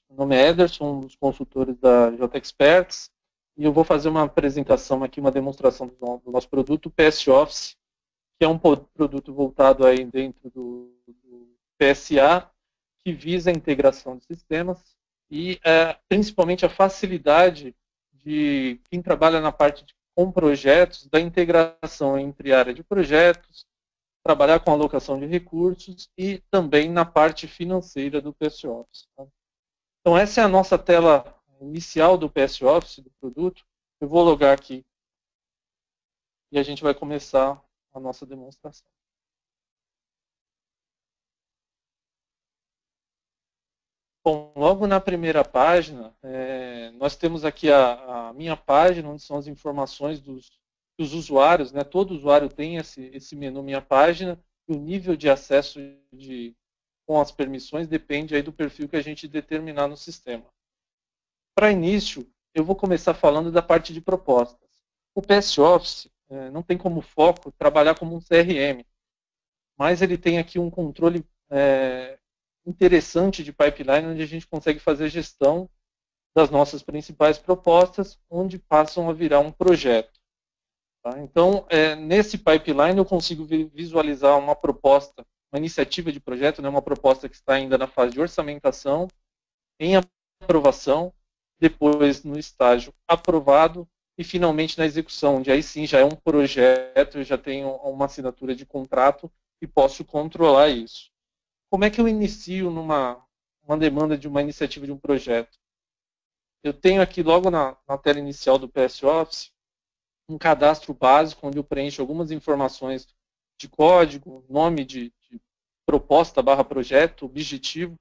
Meu nome é Ederson, um dos consultores da JExperts, e eu vou fazer uma apresentação aqui, uma demonstração do nosso produto, o PS Office, que é um produto voltado aí dentro do PSA, que visa a integração de sistemas e principalmente a facilidade de quem trabalha na parte com projetos, da integração entre a área de projetos, trabalhar com alocação de recursos e também na parte financeira do PS Office. Então, essa é a nossa tela inicial do PS Office, do produto. Eu vou logar aqui e a gente vai começar a nossa demonstração. Bom, logo na primeira página, nós temos aqui a minha página, onde são as informações dos usuários, né? Todo usuário tem esse menu Minha Página, e o nível de acesso com as permissões depende aí do perfil que a gente determinar no sistema. Para início, eu vou começar falando da parte de propostas. O PS Office não tem como foco trabalhar como um CRM, mas ele tem aqui um controle interessante de pipeline, onde a gente consegue fazer a gestão das nossas principais propostas, onde passam a virar um projeto. Tá? Então, nesse pipeline eu consigo visualizar uma proposta, uma iniciativa de projeto, né, uma proposta que está ainda na fase de orçamentação, em aprovação, depois no estágio aprovado e finalmente na execução, onde aí sim já é um projeto, eu já tenho uma assinatura de contrato e posso controlar isso. Como é que eu inicio uma demanda de uma iniciativa de um projeto? Eu tenho aqui logo na tela inicial do PS Office um cadastro básico, onde eu preencho algumas informações de código, nome de proposta / projeto, objetivo.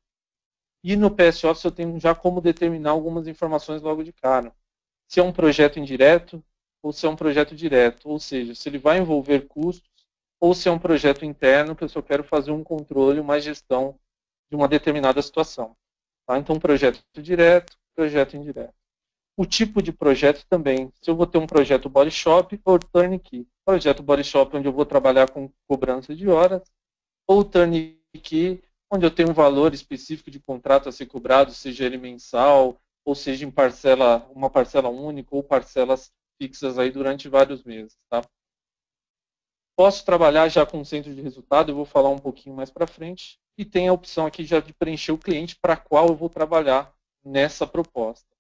E no PS Office eu tenho já como determinar algumas informações logo de cara. Se é um projeto indireto ou se é um projeto direto. Ou seja, se ele vai envolver custos ou se é um projeto interno que eu só quero fazer um controle, uma gestão de uma determinada situação. Tá? Então, projeto direto, projeto indireto. O tipo de projeto também. Se eu vou ter um projeto body shop ou turnkey. Projeto body shop, onde eu vou trabalhar com cobrança de horas, ou turnkey, onde eu tenho um valor específico de contrato a ser cobrado, seja ele mensal, ou seja em uma parcela única, ou parcelas fixas aí durante vários meses. Tá? Posso trabalhar já com centro de resultado, eu vou falar um pouquinho mais para frente, e tem a opção aqui já de preencher o cliente para qual eu vou trabalhar nessa proposta.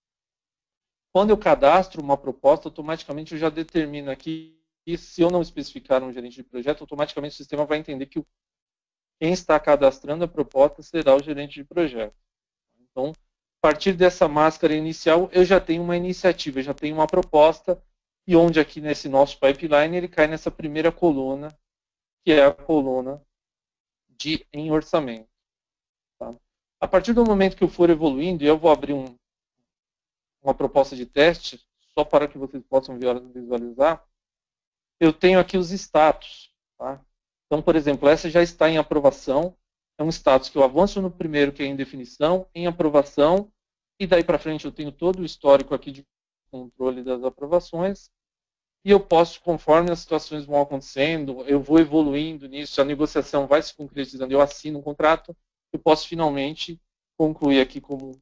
Quando eu cadastro uma proposta, automaticamente eu já determino aqui, e se eu não especificar um gerente de projeto, automaticamente o sistema vai entender que quem está cadastrando a proposta será o gerente de projeto. Então, a partir dessa máscara inicial, eu já tenho uma iniciativa, já tenho uma proposta, e onde aqui nesse nosso pipeline ele cai nessa primeira coluna, que é a coluna em orçamento. Tá? A partir do momento que eu for evoluindo, e eu vou abrir uma proposta de teste, só para que vocês possam visualizar, eu tenho aqui os status. Tá? Então, por exemplo, essa já está em aprovação, é um status que eu avanço no primeiro, que é em definição, em aprovação, e daí para frente eu tenho todo o histórico aqui de controle das aprovações, e eu posso, conforme as situações vão acontecendo, eu vou evoluindo nisso, a negociação vai se concretizando, eu assino um contrato, eu posso finalmente concluir aqui como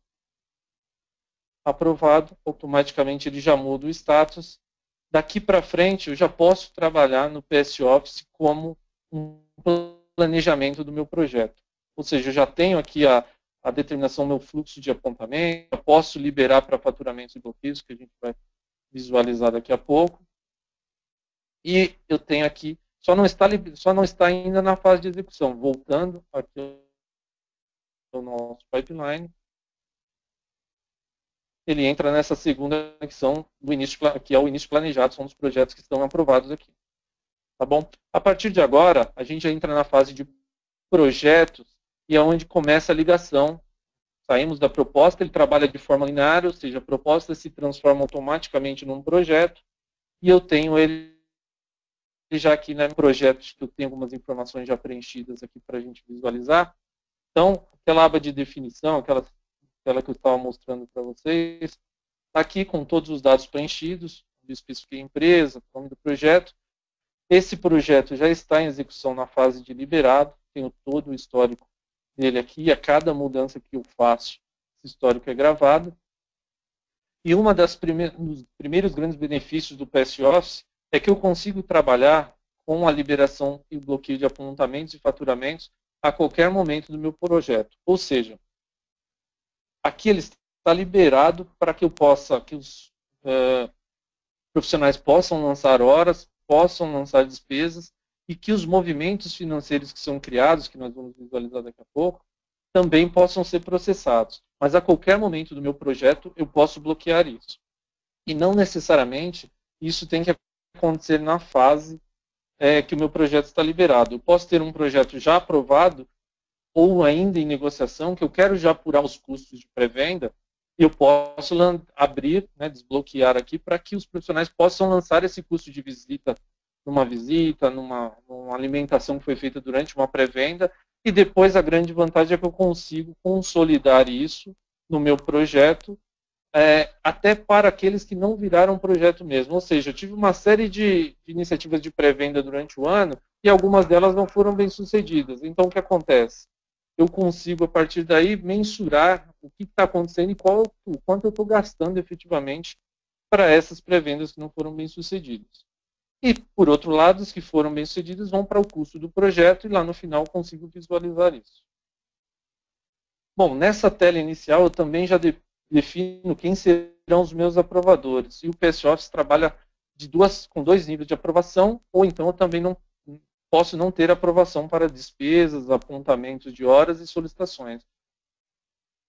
aprovado, automaticamente ele já muda o status. Daqui para frente, eu já posso trabalhar no PS Office como um planejamento do meu projeto. Ou seja, eu já tenho aqui a determinação do meu fluxo de apontamento, eu posso liberar para faturamentos e bloqueios, que a gente vai visualizar daqui a pouco. E eu tenho aqui, só não está ainda na fase de execução. Voltando aqui ao nosso pipeline, ele entra nessa segunda secção do início, que é o início planejado, são os projetos que estão aprovados aqui. Tá bom? A partir de agora, a gente entra na fase de projetos e é onde começa a ligação. Saímos da proposta, ele trabalha de forma linear, ou seja, a proposta se transforma automaticamente num projeto e eu tenho ele já aqui, né, projetos que eu tenho algumas informações já preenchidas aqui para a gente visualizar. Então, aquela aba de definição, aquela que eu estava mostrando para vocês, está aqui com todos os dados preenchidos, eu especifiquei a empresa, o nome do projeto. Esse projeto já está em execução na fase de liberado, tenho todo o histórico dele aqui, a cada mudança que eu faço, o esse histórico é gravado. E um dos primeiros grandes benefícios do PS Office é que eu consigo trabalhar com a liberação e o bloqueio de apontamentos e faturamentos a qualquer momento do meu projeto. Ou seja, aqui ele está liberado para que os profissionais possam lançar horas, possam lançar despesas e que os movimentos financeiros que são criados, que nós vamos visualizar daqui a pouco, também possam ser processados. Mas a qualquer momento do meu projeto eu posso bloquear isso. E não necessariamente isso tem que acontecer na fase que o meu projeto está liberado. Eu posso ter um projeto já aprovado ou ainda em negociação, que eu quero já apurar os custos de pré-venda, e eu posso abrir, desbloquear aqui, para que os profissionais possam lançar esse custo de visita, numa alimentação que foi feita durante uma pré-venda, e depois a grande vantagem é que eu consigo consolidar isso no meu projeto, até para aqueles que não viraram projeto mesmo. Ou seja, eu tive uma série de iniciativas de pré-venda durante o ano, e algumas delas não foram bem sucedidas. Então, o que acontece? Eu consigo, a partir daí, mensurar o que está acontecendo e o quanto eu estou gastando efetivamente para essas pré-vendas que não foram bem sucedidas. E, por outro lado, os que foram bem sucedidos vão para o custo do projeto e lá no final eu consigo visualizar isso. Bom, nessa tela inicial eu também já defino quem serão os meus aprovadores. E o PS Office trabalha com 2 níveis de aprovação, ou então eu também posso não ter aprovação para despesas, apontamentos de horas e solicitações.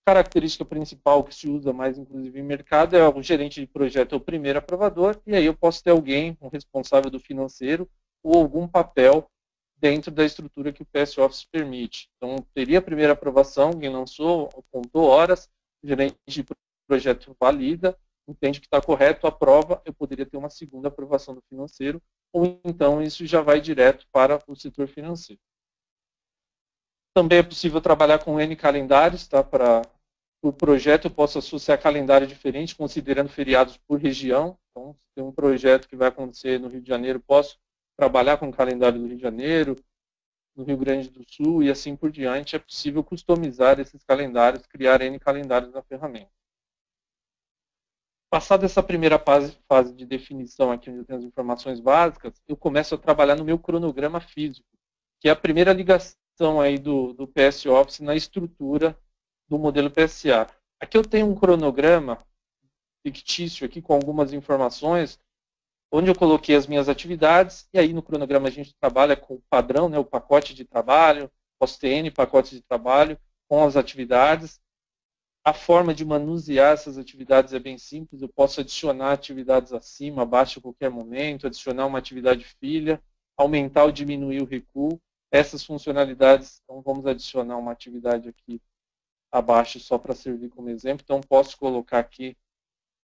A característica principal que se usa mais, inclusive, em mercado é o gerente de projeto, é o primeiro aprovador, e aí eu posso ter alguém, um responsável do financeiro, ou algum papel dentro da estrutura que o PS Office permite. Então, teria a primeira aprovação, alguém lançou, apontou horas, o gerente de projeto valida, entende que está correto, aprova, eu poderia ter uma segunda aprovação do financeiro, ou então isso já vai direto para o setor financeiro. Também é possível trabalhar com N calendários, tá? Para o projeto eu posso associar calendário diferente, considerando feriados por região. Então, se tem um projeto que vai acontecer no Rio de Janeiro, posso trabalhar com o calendário do Rio de Janeiro, no Rio Grande do Sul e assim por diante. É possível customizar esses calendários, criar N calendários na ferramenta. Passada essa primeira fase de definição aqui, onde eu tenho as informações básicas, eu começo a trabalhar no meu cronograma físico, que é a primeira ligação aí do PS Office na estrutura do modelo PSA. Aqui eu tenho um cronograma fictício aqui com algumas informações, onde eu coloquei as minhas atividades, e aí no cronograma a gente trabalha com o padrão, o pacote de trabalho, posso ter N pacotes de trabalho com as atividades. A forma de manusear essas atividades é bem simples, eu posso adicionar atividades acima, abaixo a qualquer momento, adicionar uma atividade filha, aumentar ou diminuir o recuo. Essas funcionalidades, então vamos adicionar uma atividade aqui abaixo só para servir como exemplo. Então posso colocar aqui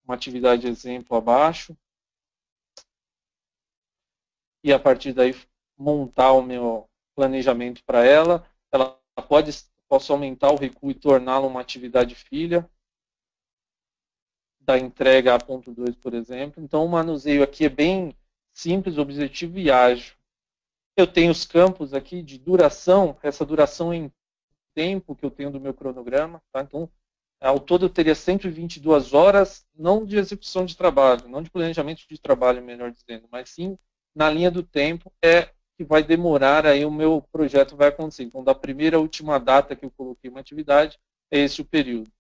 uma atividade exemplo abaixo e a partir daí montar o meu planejamento para ela. Posso aumentar o recuo e torná-la uma atividade filha, da entrega a ponto 2, por exemplo. Então, o manuseio aqui é bem simples, objetivo e ágil. Eu tenho os campos aqui de duração, essa duração em tempo que eu tenho do meu cronograma. Tá? Então, ao todo eu teria 122 horas, não de execução de trabalho, não de planejamento de trabalho, melhor dizendo, mas sim na linha do tempo, que vai demorar, aí o meu projeto vai acontecer. Então, da primeira à última data que eu coloquei uma atividade, é esse o período.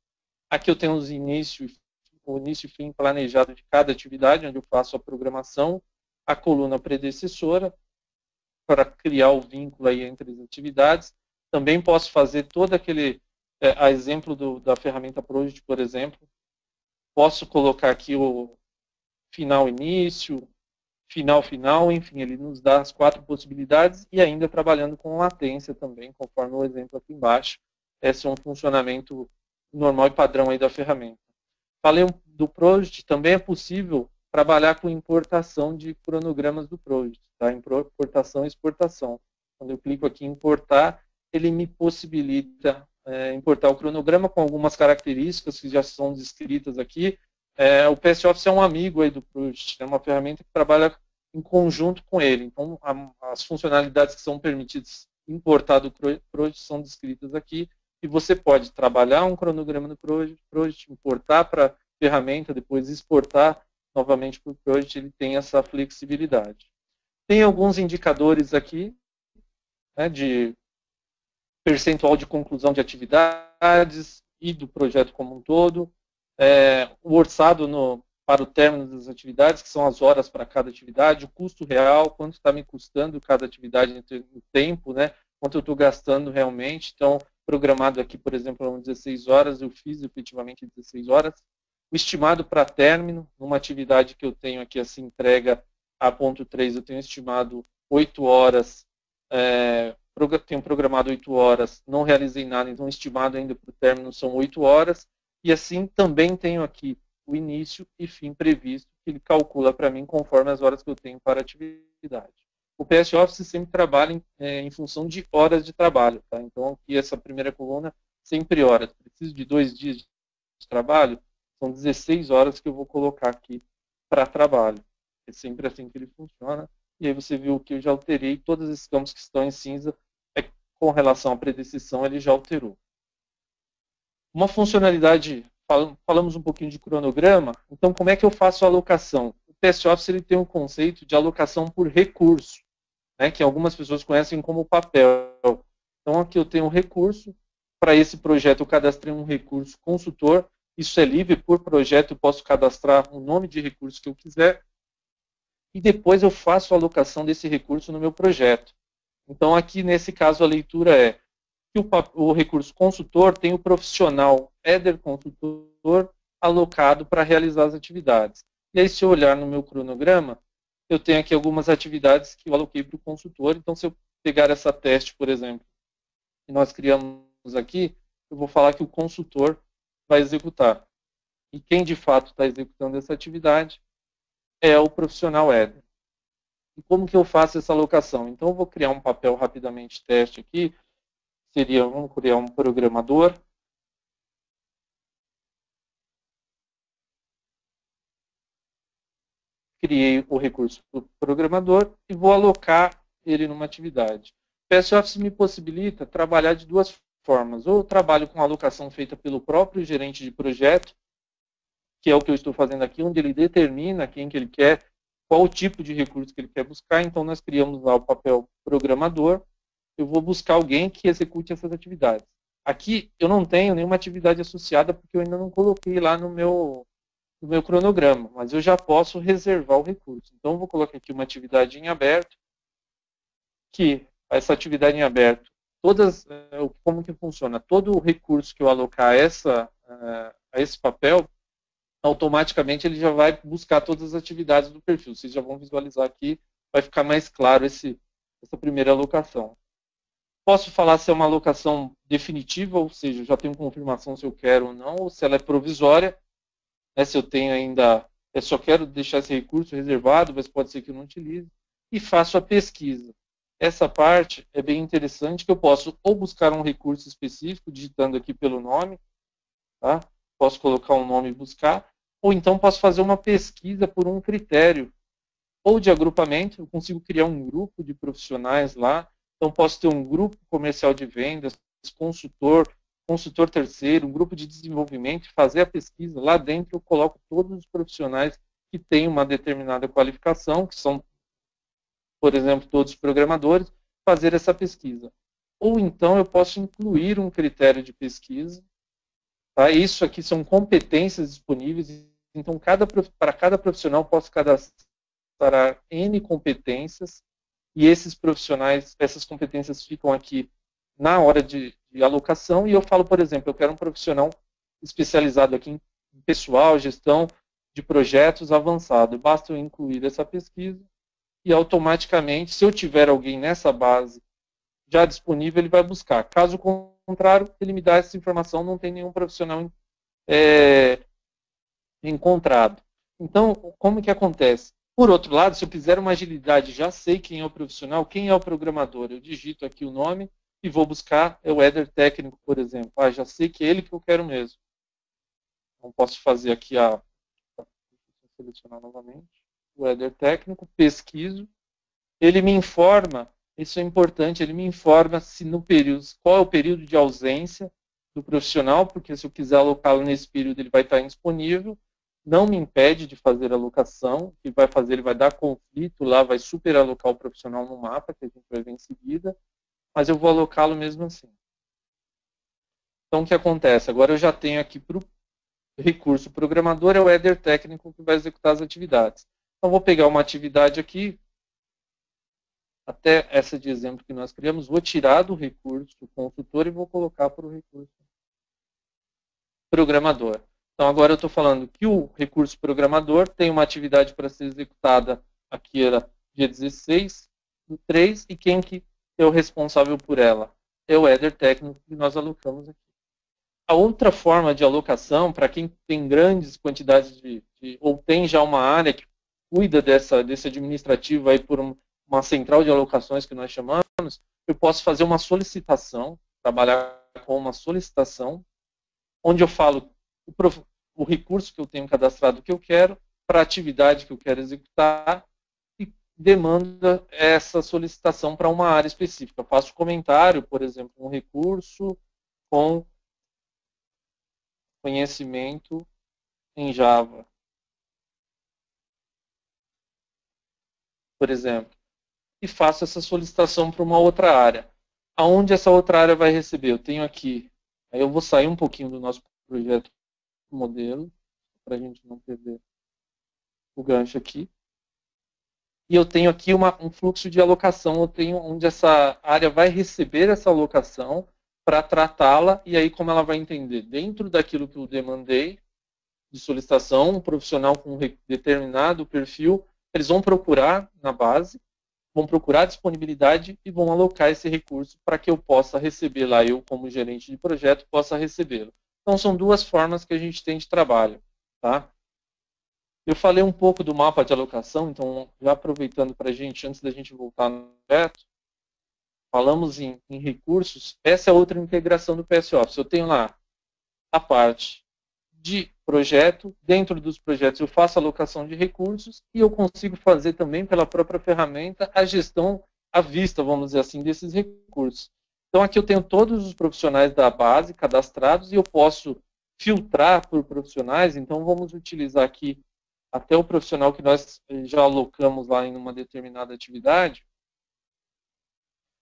Aqui eu tenho o início e fim planejado de cada atividade, onde eu faço a programação, a coluna predecessora, para criar o vínculo aí entre as atividades. Também posso fazer todo aquele, a exemplo da ferramenta Project, por exemplo, posso colocar aqui o final-início, final-final, enfim, ele nos dá as 4 possibilidades e ainda trabalhando com latência também, conforme o exemplo aqui embaixo. Esse é um funcionamento normal e padrão aí da ferramenta. Falei do Project, também é possível trabalhar com importação de cronogramas do Project, tá? Importação e exportação. Quando eu clico aqui em importar, ele me possibilita importar o cronograma com algumas características que já são descritas aqui. O PS Office é um amigo aí do Project, é uma ferramenta que trabalha em conjunto com ele. Então, as funcionalidades que são permitidas importar do Project são descritas aqui, e você pode trabalhar um cronograma no Project, importar para a ferramenta, depois exportar novamente para o Project, ele tem essa flexibilidade. Tem alguns indicadores aqui, né, de percentual de conclusão de atividades e do projeto como um todo, o orçado para o término das atividades, que são as horas para cada atividade, o custo real, quanto está me custando cada atividade no tempo, né, quanto eu estou gastando realmente. Então, programado aqui, por exemplo, eram 16 horas, eu fiz efetivamente 16 horas. O estimado para término, numa atividade que eu tenho aqui, essa entrega a ponto 3, eu tenho estimado 8 horas, tenho programado 8 horas, não realizei nada, então estimado ainda para o término são 8 horas, e assim também tenho aqui o início e fim previsto, que ele calcula para mim conforme as horas que eu tenho para a atividade. O PS Office sempre trabalha em função de horas de trabalho, tá? Então aqui essa primeira coluna, sempre horas. Preciso de 2 dias de trabalho, são 16 horas que eu vou colocar aqui para trabalho. É sempre assim que ele funciona. E aí você viu que eu já alterei todos esses campos que estão em cinza, com relação à predecição, ele já alterou. Uma funcionalidade, falamos um pouquinho de cronograma, então como é que eu faço a alocação? O PS Office ele tem um conceito de alocação por recurso, né, que algumas pessoas conhecem como papel. Então aqui eu tenho um recurso, para esse projeto eu cadastrei um recurso consultor, isso é livre por projeto, eu posso cadastrar o nome de recurso que eu quiser, e depois eu faço a alocação desse recurso no meu projeto. Então, aqui, nesse caso, a leitura é que o recurso consultor tem o profissional header consultor alocado para realizar as atividades. E aí, se eu olhar no meu cronograma, eu tenho aqui algumas atividades que eu aloquei para o consultor. Então, se eu pegar essa teste, por exemplo, que nós criamos aqui, eu vou falar que o consultor vai executar. E quem, de fato, está executando essa atividade é o profissional header. E como que eu faço essa alocação? Então, eu vou criar um papel rapidamente teste aqui. Vamos criar um programador. Criei o recurso do programador e vou alocar ele numa atividade. O PS Office me possibilita trabalhar de duas formas. Ou eu trabalho com a alocação feita pelo próprio gerente de projeto, que é o que eu estou fazendo aqui, onde ele determina quem que ele quer, qual o tipo de recurso que ele quer buscar. Então, nós criamos lá o papel programador. Eu vou buscar alguém que execute essas atividades. Aqui, eu não tenho nenhuma atividade associada, porque eu ainda não coloquei lá no meu cronograma, mas eu já posso reservar o recurso. Então, eu vou colocar aqui uma atividade em aberto, que essa atividade em aberto, como que funciona? Todo o recurso que eu alocar a esse papel, automaticamente ele já vai buscar todas as atividades do perfil. Vocês já vão visualizar aqui, vai ficar mais claro essa primeira alocação. Posso falar se é uma alocação definitiva, ou seja, eu já tenho confirmação se eu quero ou não, ou se ela é provisória, né, se eu tenho ainda, eu só quero deixar esse recurso reservado, mas pode ser que eu não utilize, e faço a pesquisa. Essa parte é bem interessante, que eu posso ou buscar um recurso específico, digitando aqui pelo nome, tá? Posso colocar um nome e buscar, ou então posso fazer uma pesquisa por um critério, ou de agrupamento, eu consigo criar um grupo de profissionais lá. Então, posso ter um grupo comercial de vendas, consultor terceiro, um grupo de desenvolvimento, fazer a pesquisa. Lá dentro, eu coloco todos os profissionais que têm uma determinada qualificação, que são, por exemplo, todos os programadores, fazer essa pesquisa. Ou então, eu posso incluir um critério de pesquisa. Tá? Isso aqui são competências disponíveis. Então, para cada profissional, eu posso cadastrar N competências, e esses profissionais, essas competências ficam aqui na hora de alocação, e eu falo, por exemplo, eu quero um profissional especializado aqui em pessoal, gestão de projetos avançado. Basta eu incluir essa pesquisa e automaticamente, se eu tiver alguém nessa base já disponível, ele vai buscar. Caso contrário, ele me dá essa informação, não tem nenhum profissional encontrado. Então, como que acontece? Por outro lado, se eu fizer uma agilidade, já sei quem é o profissional, quem é o programador. Eu digito aqui o nome e vou buscar o header técnico, por exemplo. Já sei que é ele que eu quero mesmo. Então, posso fazer aqui selecionar novamente o header técnico, pesquiso. Ele me informa, isso é importante, ele me informa se no período, qual é o período de ausência. do profissional, porque se eu quiser alocá-lo nesse período, ele vai estar indisponível. Não me impede de fazer a alocação. O que vai fazer, ele vai dar conflito lá, vai superalocar o profissional no mapa, que a gente vai ver em seguida, mas eu vou alocá-lo mesmo assim. Então, o que acontece? Agora eu já tenho aqui para o recurso programador, é o header técnico que vai executar as atividades. Então, vou pegar uma atividade aqui, até essa de exemplo que nós criamos, vou tirar do recurso consultor e vou colocar para o recurso programador. Então, agora eu estou falando que o recurso programador tem uma atividade para ser executada, aqui era dia 16 do 3, e quem que é o responsável por ela? É o header técnico que nós alocamos aqui. A outra forma de alocação, para quem tem grandes quantidades ou tem já uma área que cuida desse administrativo aí por uma central de alocações que nós chamamos, eu posso fazer uma solicitação, trabalhar com uma solicitação, onde eu falo o recurso que eu tenho cadastrado que eu quero, para a atividade que eu quero executar, e demanda essa solicitação para uma área específica. Eu faço comentário, por exemplo, um recurso com conhecimento em Java, por exemplo, e faço essa solicitação para uma outra área. Aonde essa outra área vai receber? Eu tenho aqui, aí eu vou sair um pouquinho do nosso projeto modelo, para a gente não perder o gancho aqui. E eu tenho aqui um fluxo de alocação, eu tenho onde essa área vai receber essa alocação para tratá-la, e aí como ela vai entender? Dentro daquilo que eu demandei de solicitação, um profissional com um determinado perfil, eles vão procurar na base, vão procurar disponibilidade e vão alocar esse recurso para que eu possa receber lá, eu como gerente de projeto, possa recebê-lo. Então, são duas formas que a gente tem de trabalho. Tá? Eu falei um pouco do mapa de alocação, então, já aproveitando para a gente, antes da gente voltar no projeto, falamos em recursos, essa é outra integração do PS Office. Eu tenho lá a parte de projeto, dentro dos projetos eu faço alocação de recursos e eu consigo fazer também pela própria ferramenta a gestão à vista, vamos dizer assim, desses recursos. Então aqui eu tenho todos os profissionais da base cadastrados e eu posso filtrar por profissionais, então vamos utilizar aqui até o profissional que nós já alocamos lá em uma determinada atividade.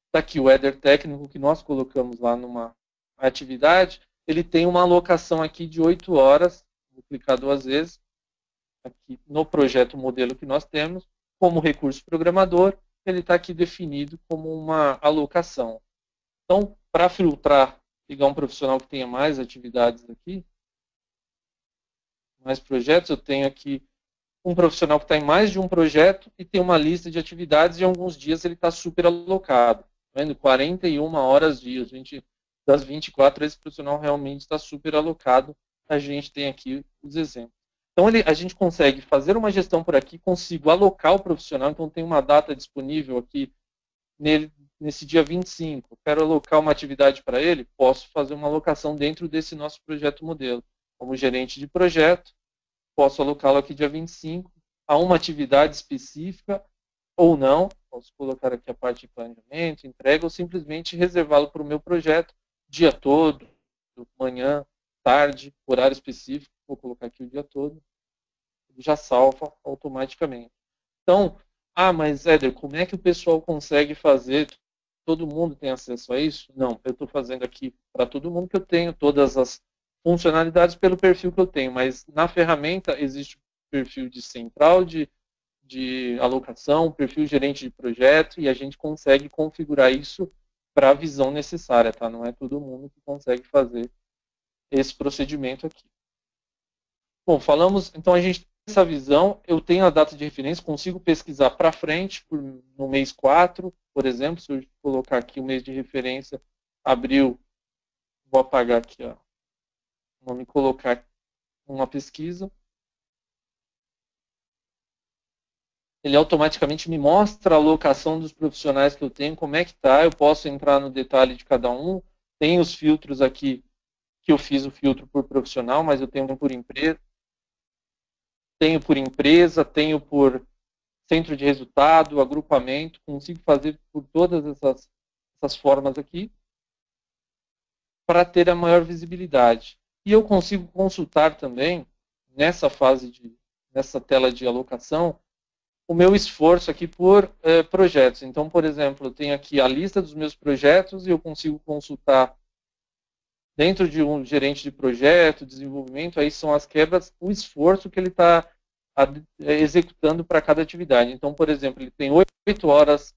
Está aqui o header técnico que nós colocamos lá numa atividade, ele tem uma alocação aqui de 8 horas, vou clicar 2 vezes, aqui no projeto modelo que nós temos, como recurso programador, ele está aqui definido como uma alocação. Então, para filtrar, pegar um profissional que tenha mais atividades aqui, mais projetos, eu tenho aqui um profissional que está em mais de um projeto e tem uma lista de atividades e em alguns dias ele está super alocado. Tá vendo? 41 horas dia, das 24, esse profissional realmente está super alocado. A gente tem aqui os exemplos. Então, a gente consegue fazer uma gestão por aqui, consigo alocar o profissional, então tem uma data disponível aqui nesse dia 25. Quero alocar uma atividade para ele, posso fazer uma alocação dentro desse nosso projeto modelo. Como gerente de projeto, posso alocá-lo aqui dia 25 a uma atividade específica ou não. Posso colocar aqui a parte de planejamento, entrega, ou simplesmente reservá-lo para o meu projeto dia todo, manhã, tarde, horário específico. Vou colocar aqui o dia todo. Ele já salva automaticamente. Então, mas Éder, como é que o pessoal consegue fazer? Todo mundo tem acesso a isso? Não, eu estou fazendo aqui para todo mundo que eu tenho todas as funcionalidades pelo perfil que eu tenho, mas na ferramenta existe o perfil de central de alocação, perfil gerente de projeto, e a gente consegue configurar isso para a visão necessária, tá? Não é todo mundo que consegue fazer esse procedimento aqui. Bom, falamos, então a gente tem essa visão, eu tenho a data de referência, consigo pesquisar para frente, no mês 4, por exemplo, se eu colocar aqui o mês de referência, abril, vou apagar aqui, ó, vou me colocar uma pesquisa. Ele automaticamente me mostra a alocação dos profissionais que eu tenho, como é que está, eu posso entrar no detalhe de cada um, tem os filtros aqui, que eu fiz o filtro por profissional, mas eu tenho por empresa, tenho por centro de resultado, agrupamento, consigo fazer por todas essas formas aqui. para ter a maior visibilidade. E eu consigo consultar também, nessa nessa tela de alocação, o meu esforço aqui por projetos. Então, por exemplo, eu tenho aqui a lista dos meus projetos e eu consigo consultar dentro de um gerente de projeto, desenvolvimento, aí são as quebras, o esforço que ele está executando para cada atividade. Então, por exemplo, ele tem 8 horas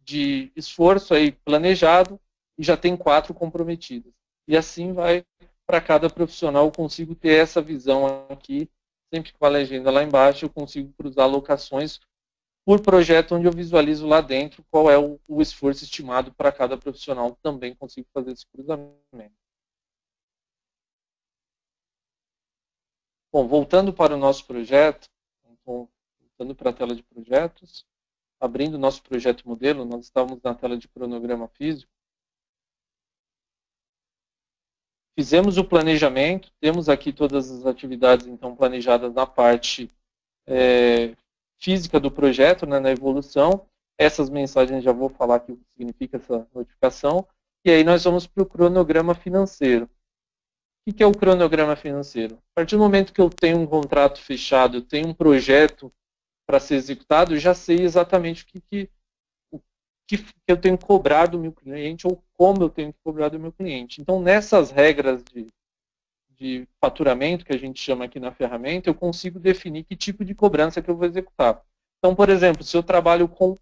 de esforço aí planejado e já tem 4 comprometidas. E assim vai para cada profissional, eu consigo ter essa visão aqui, sempre com a legenda lá embaixo, eu consigo cruzar alocações por projeto, onde eu visualizo lá dentro qual é o esforço estimado para cada profissional, também consigo fazer esse cruzamento. Bom, voltando para o nosso projeto, então, voltando para a tela de projetos, abrindo o nosso projeto modelo, nós estávamos na tela de cronograma físico. Fizemos o planejamento, temos aqui todas as atividades então planejadas na parte física do projeto, né, na evolução. Essas mensagens já vou falar aqui o que significa essa notificação. E aí nós vamos para o cronograma financeiro. O que é o cronograma financeiro? A partir do momento que eu tenho um contrato fechado, eu tenho um projeto para ser executado, eu já sei exatamente o que eu tenho que cobrar do meu cliente ou como eu tenho que cobrar do meu cliente. Então, nessas regras de faturamento, que a gente chama aqui na ferramenta, eu consigo definir que tipo de cobrança que eu vou executar. Então, por exemplo, se eu trabalho com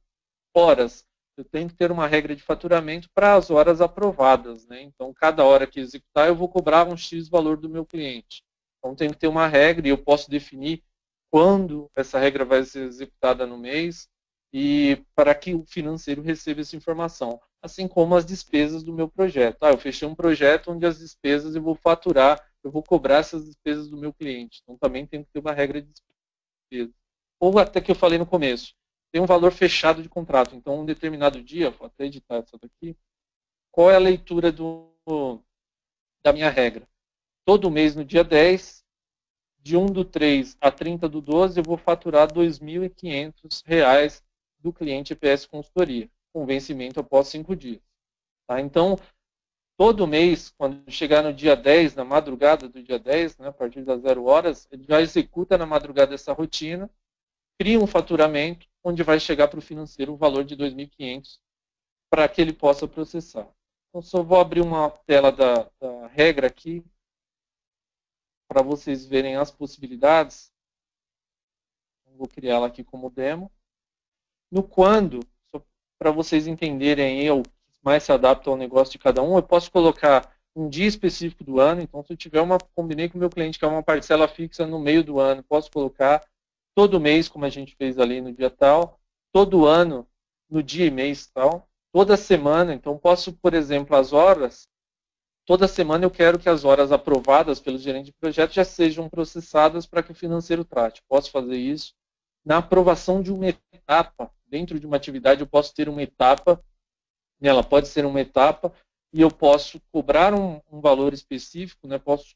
horas, eu tenho que ter uma regra de faturamento para as horas aprovadas, né? Então, cada hora que executar, eu vou cobrar um X valor do meu cliente. Então, tem que ter uma regra e eu posso definir quando essa regra vai ser executada no mês e para que o financeiro receba essa informação. Assim como as despesas do meu projeto. Eu fechei um projeto onde as despesas eu vou faturar, eu vou cobrar essas despesas do meu cliente. Então, também tem que ter uma regra de despesa. Ou até que eu falei no começo, tem um valor fechado de contrato. Então, um determinado dia, vou até editar essa daqui, qual é a leitura da minha regra? Todo mês, no dia 10, de 1/3 a 30/12, eu vou faturar R$ 2.500 do cliente EPS Consultoria, com vencimento após 5 dias. Tá? Então, todo mês, quando chegar no dia 10, na madrugada do dia 10, né, a partir das 0 horas, ele já executa na madrugada essa rotina, cria um faturamento, onde vai chegar para o financeiro o valor de 2.500 para que ele possa processar. Então, só vou abrir uma tela da regra aqui, para vocês verem as possibilidades. Vou criá-la aqui como demo. No quando, para vocês entenderem o que mais se adapta ao negócio de cada um, eu posso colocar um dia específico do ano. Então, se eu tiver combinei com o meu cliente que é uma parcela fixa no meio do ano, posso colocar todo mês, como a gente fez ali no dia tal, todo ano no dia e mês tal, toda semana. Então, posso, por exemplo, as horas, toda semana eu quero que as horas aprovadas pelo gerente de projeto já sejam processadas para que o financeiro trate. Posso fazer isso. Na aprovação de uma etapa, dentro de uma atividade, eu posso ter uma etapa, ela pode ser uma etapa, e eu posso cobrar um valor específico, né? Posso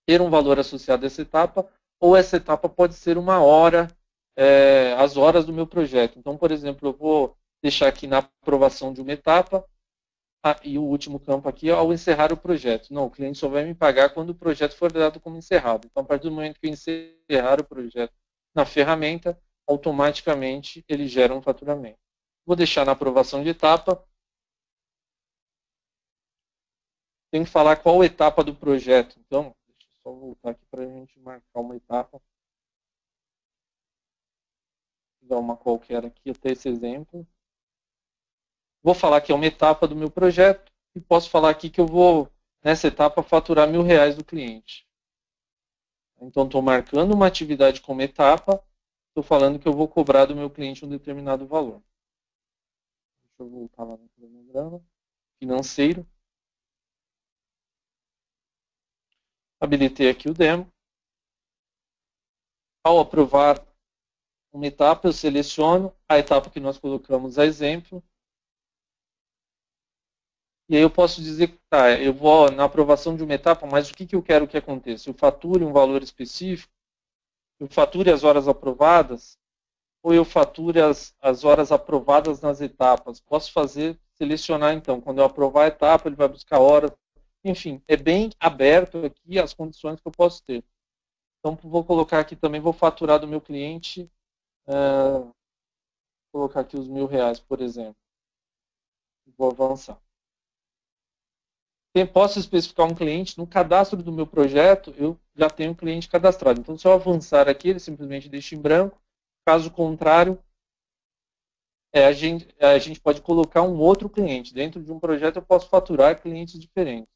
ter um valor associado a essa etapa, ou essa etapa pode ser uma hora, as horas do meu projeto. Então, por exemplo, eu vou deixar aqui na aprovação de uma etapa, e o último campo aqui, ao encerrar o projeto. Não, o cliente só vai me pagar quando o projeto for dado como encerrado. Então, a partir do momento que eu encerrar o projeto na ferramenta, automaticamente ele gera um faturamento. Vou deixar na aprovação de etapa. Tem que falar qual etapa do projeto. Então, deixa eu só voltar aqui para a gente marcar uma etapa. Vou dar uma qualquer aqui, até esse exemplo. Vou falar que é uma etapa do meu projeto e posso falar aqui que eu vou, nessa etapa, faturar R$ 1.000 do cliente. Então, estou marcando uma atividade como etapa, estou falando que eu vou cobrar do meu cliente um determinado valor. Deixa eu voltar lá no cronograma. Financeiro. Habilitei aqui o demo. Ao aprovar uma etapa, eu seleciono a etapa que nós colocamos a exemplo. E aí eu posso dizer que eu vou na aprovação de uma etapa, mas o que eu quero que aconteça? Eu fature um valor específico, eu fature as horas aprovadas, ou eu fature as horas aprovadas nas etapas. Posso selecionar então, quando eu aprovar a etapa, ele vai buscar horas Enfim, é bem aberto aqui as condições que eu posso ter. Então, vou colocar aqui também, vou faturar do meu cliente, vou colocar aqui os R$1.000, por exemplo. Vou avançar. Posso especificar um cliente, no cadastro do meu projeto, eu já tenho um cliente cadastrado. Então, se eu avançar aqui, ele simplesmente deixa em branco. Caso contrário, a gente pode colocar um outro cliente. Dentro de um projeto, eu posso faturar clientes diferentes.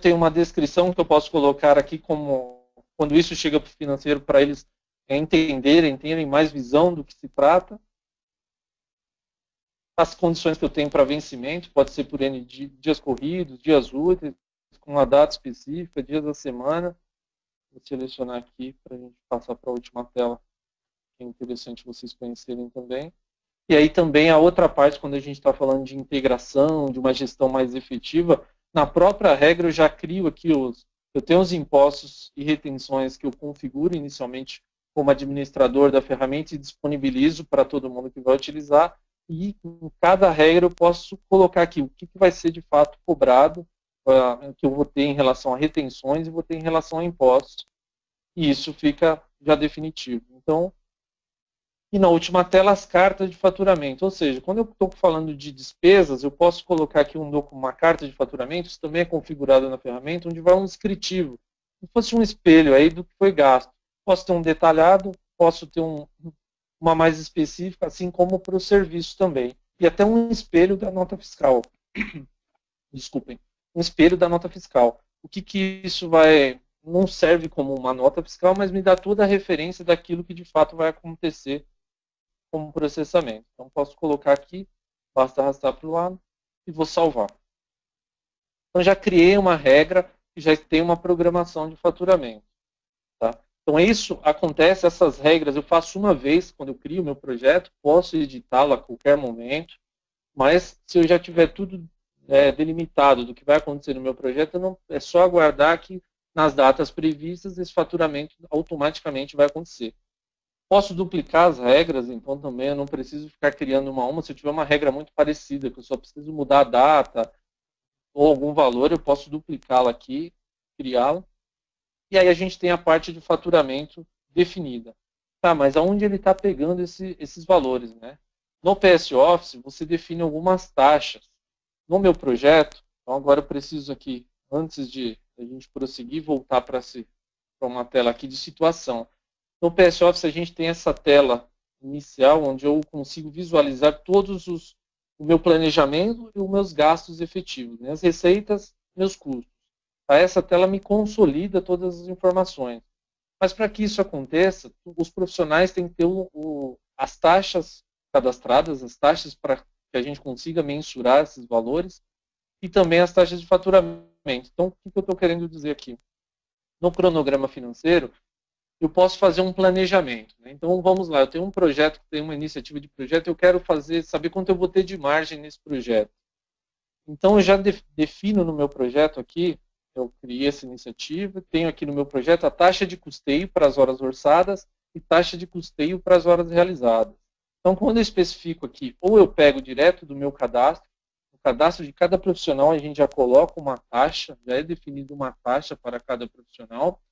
Tem uma descrição que eu posso colocar aqui como quando isso chega para o financeiro, para eles entenderem, terem mais visão do que se trata. As condições que eu tenho para vencimento, pode ser por N dias corridos, dias úteis, com uma data específica, dias da semana. Vou selecionar aqui para a gente passar para a última tela, que é interessante vocês conhecerem também. E aí também a outra parte, quando a gente está falando de integração, de uma gestão mais efetiva, na própria regra eu já crio aqui eu tenho os impostos e retenções que eu configuro inicialmente como administrador da ferramenta e disponibilizo para todo mundo que vai utilizar. E em cada regra eu posso colocar aqui o que vai ser de fato cobrado, que eu vou ter em relação a retenções e vou ter em relação a impostos. E isso fica já definitivo. Então, e na última tela, as cartas de faturamento. Ou seja, quando eu estou falando de despesas, eu posso colocar aqui uma carta de faturamento, isso também é configurado na ferramenta, onde vai um descritivo, como se fosse um espelho aí do que foi gasto. Posso ter um detalhado, posso ter uma mais específica, assim como para o serviço também. E até um espelho da nota fiscal. Desculpem. Um espelho da nota fiscal. O que isso vai... Não serve como uma nota fiscal, mas me dá toda a referência daquilo que de fato vai acontecer como processamento. Então, posso colocar aqui, basta arrastar para o lado e vou salvar. Então, já criei uma regra e já tem uma programação de faturamento. Tá? Então, isso acontece, essas regras eu faço uma vez, quando eu crio o meu projeto, posso editá-lo a qualquer momento, mas se eu já tiver tudo delimitado do que vai acontecer no meu projeto, é só aguardar que nas datas previstas esse faturamento automaticamente vai acontecer. Posso duplicar as regras, então também eu não preciso ficar criando uma a uma. Se eu tiver uma regra muito parecida, que eu só preciso mudar a data ou algum valor, eu posso duplicá-la aqui, criá-la. E aí a gente tem a parte de faturamento definida. Tá, mas aonde ele está pegando esses valores, né? No PS Office, você define algumas taxas. No meu projeto, então agora eu preciso aqui, antes de a gente prosseguir, voltar para uma tela aqui de situação. No PS Office a gente tem essa tela inicial, onde eu consigo visualizar o meu planejamento e os meus gastos efetivos, né? As receitas, meus custos. Essa tela me consolida todas as informações. Mas para que isso aconteça, os profissionais têm que ter as taxas cadastradas, as taxas para que a gente consiga mensurar esses valores e também as taxas de faturamento. Então, o que eu estou querendo dizer aqui? No cronograma financeiro, eu posso fazer um planejamento. Né? Então, vamos lá, eu tenho um projeto, tenho uma iniciativa de projeto, eu quero saber quanto eu vou ter de margem nesse projeto. Então, eu já defino no meu projeto aqui, eu criei essa iniciativa, tenho aqui no meu projeto a taxa de custeio para as horas orçadas e taxa de custeio para as horas realizadas. Então, quando eu especifico aqui, ou eu pego direto do meu cadastro, no cadastro de cada profissional a gente já coloca uma taxa, já é definida uma taxa para cada profissional,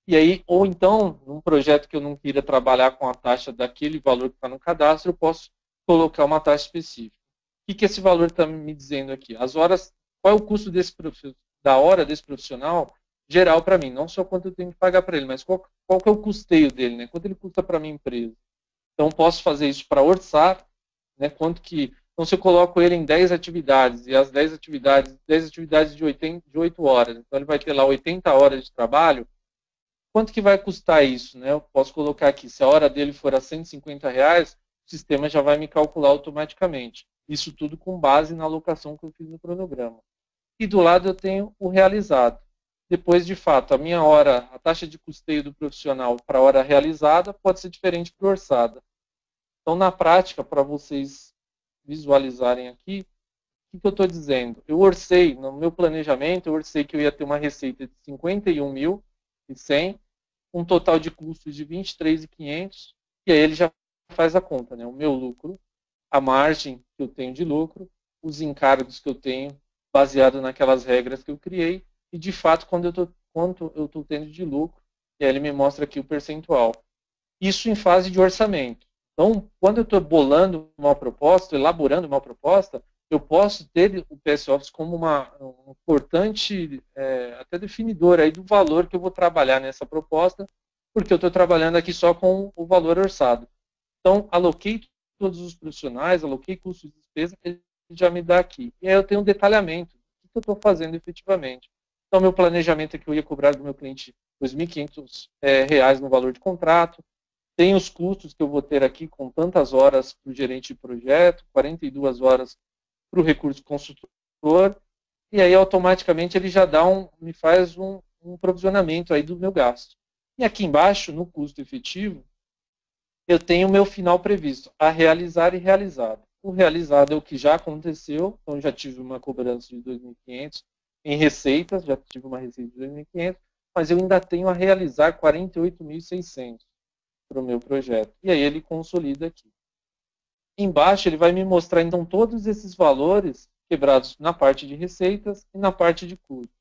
e aí, ou então, num projeto que eu não queira trabalhar com a taxa daquele valor que está no cadastro, eu posso colocar uma taxa específica. O que esse valor está me dizendo aqui? As horas, qual é o custo da hora desse profissional geral para mim? Não só quanto eu tenho que pagar para ele, mas qual que é o custeio dele, né? Quanto ele custa para a minha empresa? Então, posso fazer isso para orçar, né? Então, se eu coloco ele em 10 atividades, e as 10 atividades de 8 horas, então ele vai ter lá 80 horas de trabalho, quanto que vai custar isso? Né? Eu posso colocar aqui, se a hora dele for a R$150, o sistema já vai me calcular automaticamente. Isso tudo com base na alocação que eu fiz no cronograma. E do lado eu tenho o realizado. Depois, de fato, a taxa de custeio do profissional para a hora realizada pode ser diferente para a orçada. Então, na prática, para vocês visualizarem aqui, o que eu estou dizendo? Eu orcei, no meu planejamento, eu orcei que eu ia ter uma receita de 51.100, um total de custos de 23.500, e aí ele já faz a conta, né? O meu lucro, a margem que eu tenho de lucro, os encargos que eu tenho baseado naquelas regras que eu criei, e de fato quanto eu estou tendo de lucro, e aí ele me mostra aqui o percentual. Isso em fase de orçamento. Então, quando eu estou bolando uma proposta, elaborando uma proposta, eu posso ter o PS Office como um importante, até definidor aí do valor que eu vou trabalhar nessa proposta, porque eu estou trabalhando aqui só com o valor orçado. Então, aloquei todos os profissionais, aloquei custos de despesa, ele já me dá aqui. E aí eu tenho um detalhamento. O que eu estou fazendo efetivamente? Então, meu planejamento é que eu ia cobrar do meu cliente R$ 2.500 no valor de contrato. Tem os custos que eu vou ter aqui com tantas horas para o gerente de projeto, 42 horas para o recurso consultor, e aí automaticamente ele já me faz um provisionamento aí do meu gasto. E aqui embaixo, no custo efetivo, eu tenho o meu final previsto, a realizar e realizado. O realizado é o que já aconteceu, então já tive uma cobrança de 2.500 em receitas, já tive uma receita de 2.500, mas eu ainda tenho a realizar 48.600 para o meu projeto. E aí ele consolida aqui. Embaixo ele vai me mostrar então todos esses valores quebrados na parte de receitas e na parte de custos.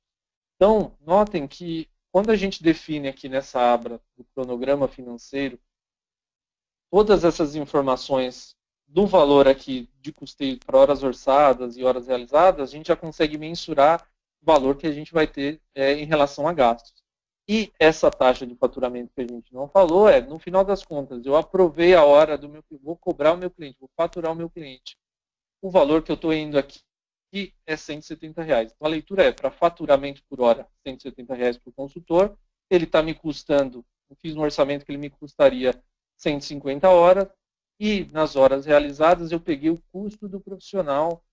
Então, notem que quando a gente define aqui nessa aba do cronograma financeiro, todas essas informações do valor aqui de custeio para horas orçadas e horas realizadas, a gente já consegue mensurar o valor que a gente vai ter em relação a gastos. E essa taxa de faturamento que a gente não falou no final das contas, eu aprovei a hora do meu cliente, vou cobrar o meu cliente, vou faturar o meu cliente. O valor que eu estou indo aqui é R$ 170. Então, a leitura para faturamento por hora, R$ 170 para o consultor. Ele está me custando, eu fiz um orçamento que ele me custaria 150 horas, e nas horas realizadas eu peguei o custo do profissional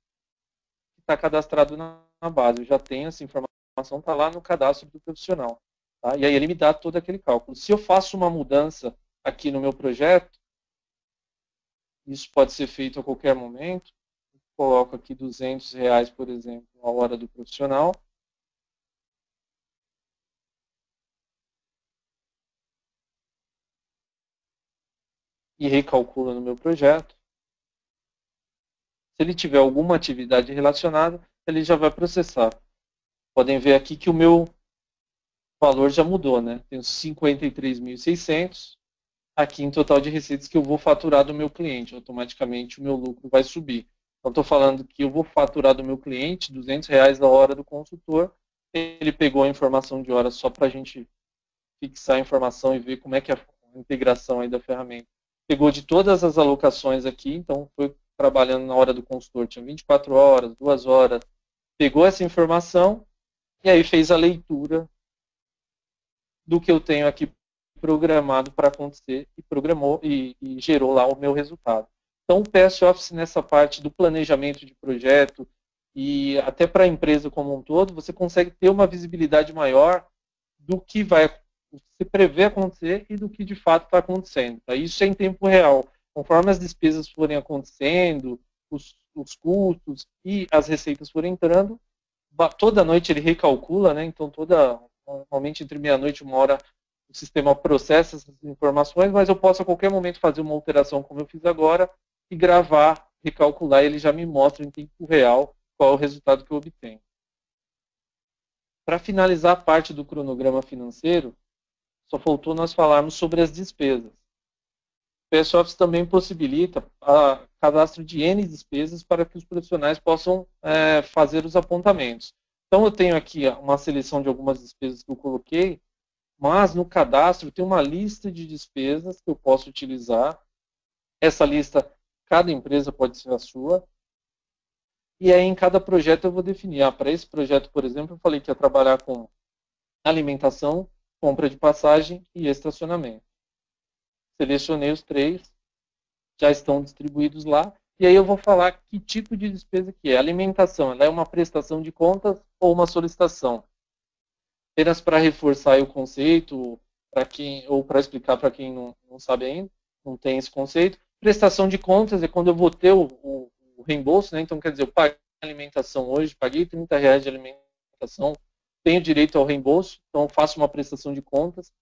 que está cadastrado na base. Eu já tenho essa informação, está lá no cadastro do profissional. Tá? E aí ele me dá todo aquele cálculo. Se eu faço uma mudança aqui no meu projeto, isso pode ser feito a qualquer momento. Eu coloco aqui R$ 200, por exemplo, a hora do profissional. E recalcula no meu projeto. Se ele tiver alguma atividade relacionada, ele já vai processar. Podem ver aqui que o meu valor já mudou, né? Tenho 53.600 aqui em total de receitas que eu vou faturar do meu cliente. Automaticamente o meu lucro vai subir. Então, estou falando que eu vou faturar do meu cliente R$ 200 a hora do consultor. Ele pegou a informação de hora só para a gente fixar a informação e ver como é que é a integração aí da ferramenta. Pegou de todas as alocações aqui, então foi trabalhando na hora do consultor, tinha 24 horas, 2 horas, pegou essa informação e aí fez a leitura do que eu tenho aqui programado para acontecer e programou e gerou lá o meu resultado. Então, o PS Office nessa parte do planejamento de projeto e até para a empresa como um todo, você consegue ter uma visibilidade maior do que se prevê acontecer e do que de fato está acontecendo. Tá? Isso é em tempo real. Conforme as despesas forem acontecendo, os custos e as receitas forem entrando, toda noite ele recalcula, né? Então normalmente entre meia-noite e 1 hora o sistema processa essas informações, mas eu posso a qualquer momento fazer uma alteração como eu fiz agora e gravar, recalcular, e ele já me mostra em tempo real qual é o resultado que eu obtenho. Para finalizar a parte do cronograma financeiro, só faltou nós falarmos sobre as despesas. O PS Office também possibilita o cadastro de N despesas para que os profissionais possam fazer os apontamentos. Então, eu tenho aqui uma seleção de algumas despesas que eu coloquei, mas no cadastro tem uma lista de despesas que eu posso utilizar. Essa lista, cada empresa pode ser a sua. E aí, em cada projeto, eu vou definir. Para esse projeto, por exemplo, eu falei que ia trabalhar com alimentação, compra de passagem e estacionamento. Selecionei os 3, já estão distribuídos lá. E aí eu vou falar que tipo de despesa que é. Alimentação, ela é uma prestação de contas ou uma solicitação? Apenas para reforçar o conceito, ou para explicar para quem não sabe ainda, não tem esse conceito. Prestação de contas é quando eu vou ter o reembolso, né? Então, quer dizer, eu paguei alimentação hoje, paguei R$ 30 de alimentação, tenho direito ao reembolso, então faço uma prestação de contas,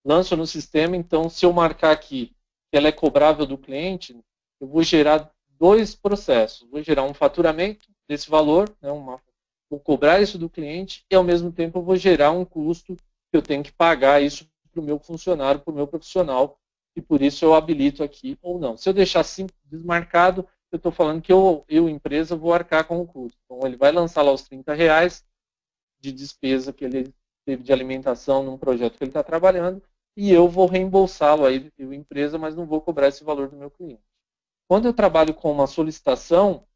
lanço no sistema, então se eu marcar aqui que ela é cobrável do cliente, eu vou gerar 2 processos. Vou gerar um faturamento desse valor, né, vou cobrar isso do cliente e, ao mesmo tempo, eu vou gerar um custo que eu tenho que pagar isso para o meu funcionário, para o meu profissional, e por isso eu habilito aqui ou não. Se eu deixar assim desmarcado, eu estou falando que eu, empresa, vou arcar com o custo. Então, ele vai lançar lá os R$ 30 de despesa que ele teve de alimentação num projeto que ele está trabalhando, e eu vou reembolsá-lo aí, eu, empresa, mas não vou cobrar esse valor do meu cliente. Quando eu trabalho com uma solicitação,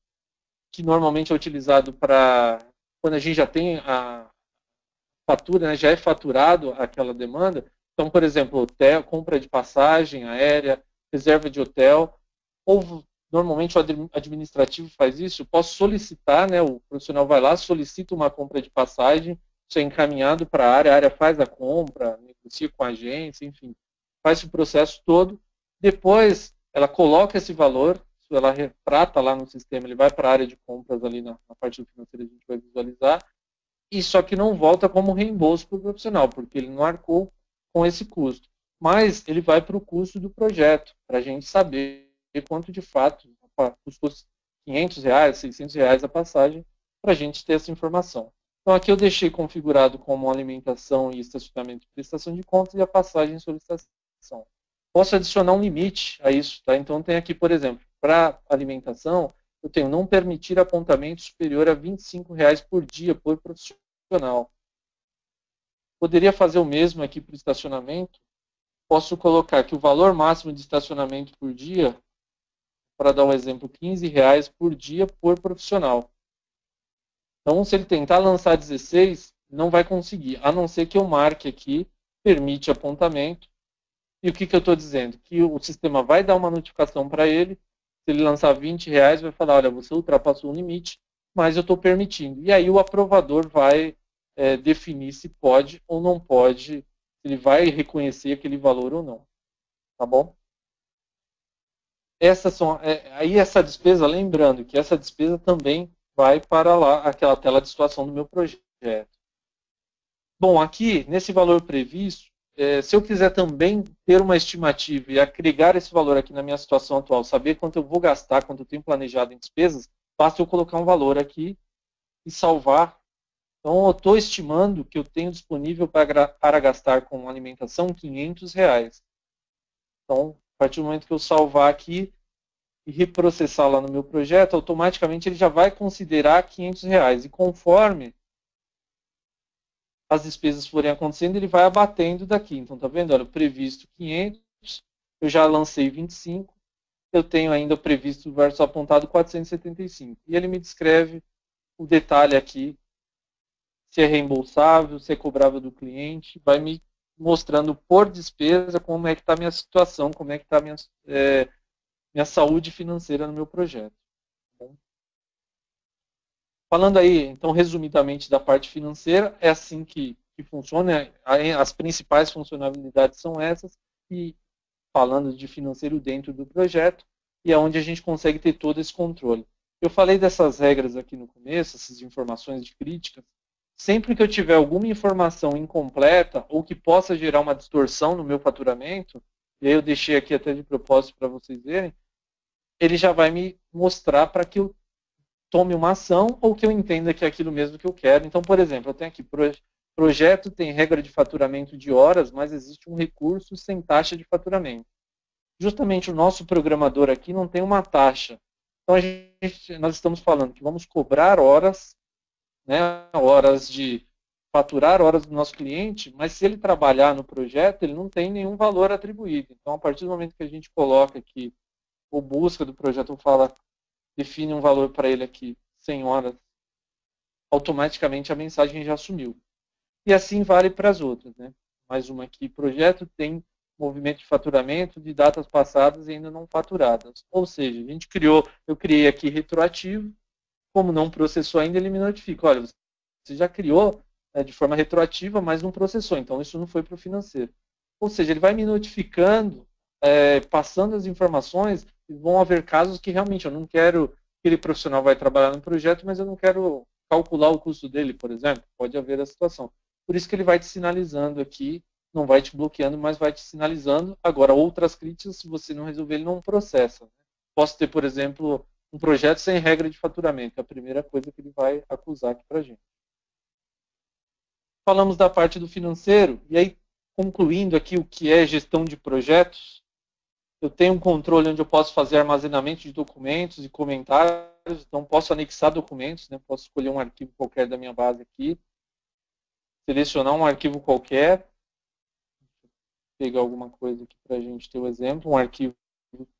que normalmente é utilizado para quando a gente já tem a fatura, né, já é faturado aquela demanda. Então, por exemplo, hotel, compra de passagem aérea, reserva de hotel, ou normalmente o administrativo faz isso, eu posso solicitar, né, o profissional vai lá, solicita uma compra de passagem, isso é encaminhado para a área faz a compra, negocia com a agência, enfim, faz o processo todo. Depois, ela coloca esse valor, ela retrata lá no sistema, ele vai para a área de compras ali na parte do financeiro, a gente vai visualizar, e só que não volta como reembolso para o profissional, porque ele não arcou com esse custo. Mas ele vai para o custo do projeto, para a gente saber quanto de fato custou R$ 500, R$ 600 a passagem, para a gente ter essa informação. Então aqui eu deixei configurado como alimentação e estacionamento e prestação de contas e a passagem e solicitação. Posso adicionar um limite a isso, tá? Então tem aqui, por exemplo, para alimentação, eu tenho não permitir apontamento superior a R$ 25 por dia por profissional. Poderia fazer o mesmo aqui para o estacionamento. Posso colocar que o valor máximo de estacionamento por dia, para dar um exemplo, R$ 15 por dia por profissional. Então, se ele tentar lançar 16, não vai conseguir, a não ser que eu marque aqui, permite apontamento. E o que eu estou dizendo? Que o sistema vai dar uma notificação para ele. Se ele lançar R$ 20, vai falar, olha, você ultrapassou o limite, mas eu estou permitindo. E aí o aprovador vai definir se pode ou não pode, se ele vai reconhecer aquele valor ou não. Tá bom? Aí essa despesa, lembrando que essa despesa também vai para lá, aquela tela de situação do meu projeto. Bom, aqui, nesse valor previsto, se eu quiser também ter uma estimativa e agregar esse valor aqui na minha situação atual, saber quanto eu vou gastar, quanto eu tenho planejado em despesas, basta eu colocar um valor aqui e salvar. Então, eu estou estimando que eu tenho disponível para gastar com alimentação R$ 500. Então, a partir do momento que eu salvar aqui e reprocessar lá no meu projeto, automaticamente ele já vai considerar R$ 500. E conforme as despesas forem acontecendo, ele vai abatendo daqui. Então, tá vendo? Olha, previsto 500, eu já lancei 25, eu tenho ainda previsto versus apontado 475. E ele me descreve o detalhe aqui, se é reembolsável, se é cobrável do cliente, vai me mostrando por despesa como é que está a minha situação, como é que está a minha saúde financeira no meu projeto. Bom, falando aí, então, resumidamente da parte financeira, é assim que funciona, as principais funcionalidades são essas, e falando de financeiro dentro do projeto, e é onde a gente consegue ter todo esse controle. Eu falei dessas regras aqui no começo, essas informações de críticas. Sempre que eu tiver alguma informação incompleta ou que possa gerar uma distorção no meu faturamento, e aí eu deixei aqui até de propósito para vocês verem, ele já vai me mostrar para que eu tome uma ação ou que eu entenda que é aquilo mesmo que eu quero. Então, por exemplo, eu tenho aqui projeto tem regra de faturamento de horas, mas existe um recurso sem taxa de faturamento. Justamente o nosso programador aqui não tem uma taxa. Então, nós estamos falando que vamos cobrar horas, né, horas de faturar horas do nosso cliente, mas se ele trabalhar no projeto, ele não tem nenhum valor atribuído. Então, a partir do momento que a gente coloca aqui, ou busca do projeto, define um valor para ele aqui, 100 horas, automaticamente a mensagem já sumiu. E assim vale para as outras, né? Mais uma aqui, projeto tem movimento de faturamento de datas passadas e ainda não faturadas. Ou seja, eu criei aqui retroativo, como não processou ainda, ele me notifica. Olha, você já criou de forma retroativa, mas não processou, então isso não foi para o financeiro. Ou seja, ele vai me notificando, passando as informações, e vão haver casos que realmente eu não quero que aquele profissional vai trabalhar no projeto, mas eu não quero calcular o custo dele, por exemplo. Pode haver a situação. Por isso que ele vai te sinalizando aqui, não vai te bloqueando, mas vai te sinalizando. Agora, outras críticas, se você não resolver, ele não processa. Posso ter, por exemplo, um projeto sem regra de faturamento. É a primeira coisa que ele vai acusar aqui para a gente. Falamos da parte do financeiro, e aí, concluindo aqui o que é gestão de projetos, eu tenho um controle onde eu posso fazer armazenamento de documentos e comentários, então posso anexar documentos, né? Posso escolher um arquivo qualquer da minha base aqui, selecionar um arquivo qualquer, vou pegar alguma coisa aqui para a gente ter o exemplo, um arquivo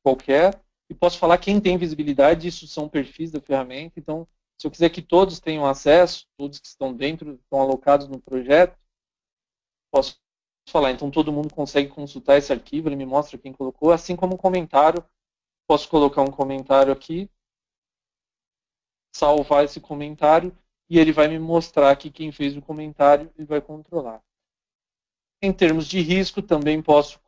qualquer, e posso falar quem tem visibilidade, isso são perfis da ferramenta, então se eu quiser que todos tenham acesso, todos que estão dentro, estão alocados no projeto, posso falar, então todo mundo consegue consultar esse arquivo, ele me mostra quem colocou, assim como um comentário, posso colocar um comentário aqui, salvar esse comentário, e ele vai me mostrar aqui quem fez o comentário e vai controlar. Em termos de risco, também posso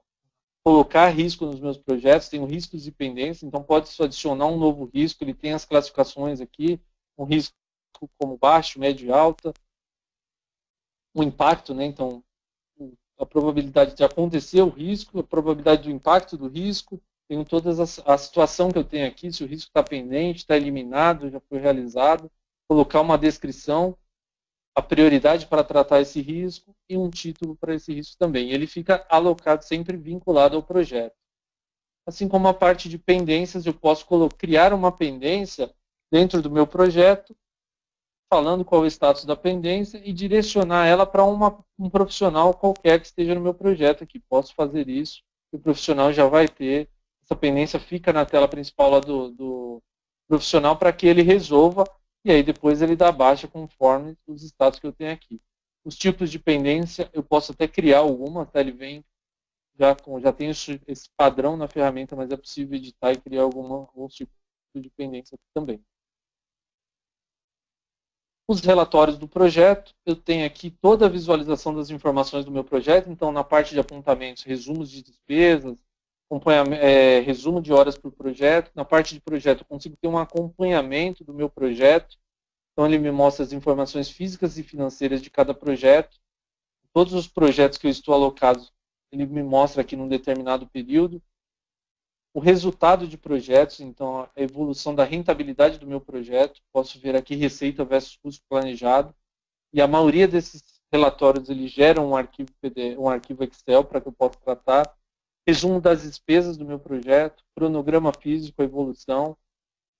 colocar risco nos meus projetos, tenho riscos e pendências, então pode adicionar um novo risco, ele tem as classificações aqui, um risco como baixo, médio e alta, o impacto, né? Então, a probabilidade de acontecer o risco, a probabilidade do impacto do risco, tenho toda a situação que eu tenho aqui, se o risco está pendente, está eliminado, já foi realizado, colocar uma descrição, a prioridade para tratar esse risco e um título para esse risco também. Ele fica alocado, sempre vinculado ao projeto. Assim como a parte de pendências, eu posso criar uma pendência dentro do meu projeto, falando qual é o status da pendência e direcionar ela para um profissional qualquer que esteja no meu projeto aqui. Posso fazer isso, e o profissional já vai ter, essa pendência fica na tela principal lá do profissional para que ele resolva, e aí depois ele dá baixa conforme os status que eu tenho aqui. Os tipos de pendência, eu posso até criar alguma, tá? Ele vem, já tem esse padrão na ferramenta, mas é possível editar e criar alguns tipos de pendência também. Os relatórios do projeto, eu tenho aqui toda a visualização das informações do meu projeto, então na parte de apontamentos, resumos de despesas, resumo de horas por projeto. Na parte de projeto, eu consigo ter um acompanhamento do meu projeto, então ele me mostra as informações físicas e financeiras de cada projeto. Todos os projetos que eu estou alocado, ele me mostra aqui num determinado período. O resultado de projetos, então a evolução da rentabilidade do meu projeto, posso ver aqui receita versus custo planejado, e a maioria desses relatórios eles geram um arquivo PDF, um arquivo Excel para que eu possa tratar, resumo das despesas do meu projeto, cronograma físico, a evolução,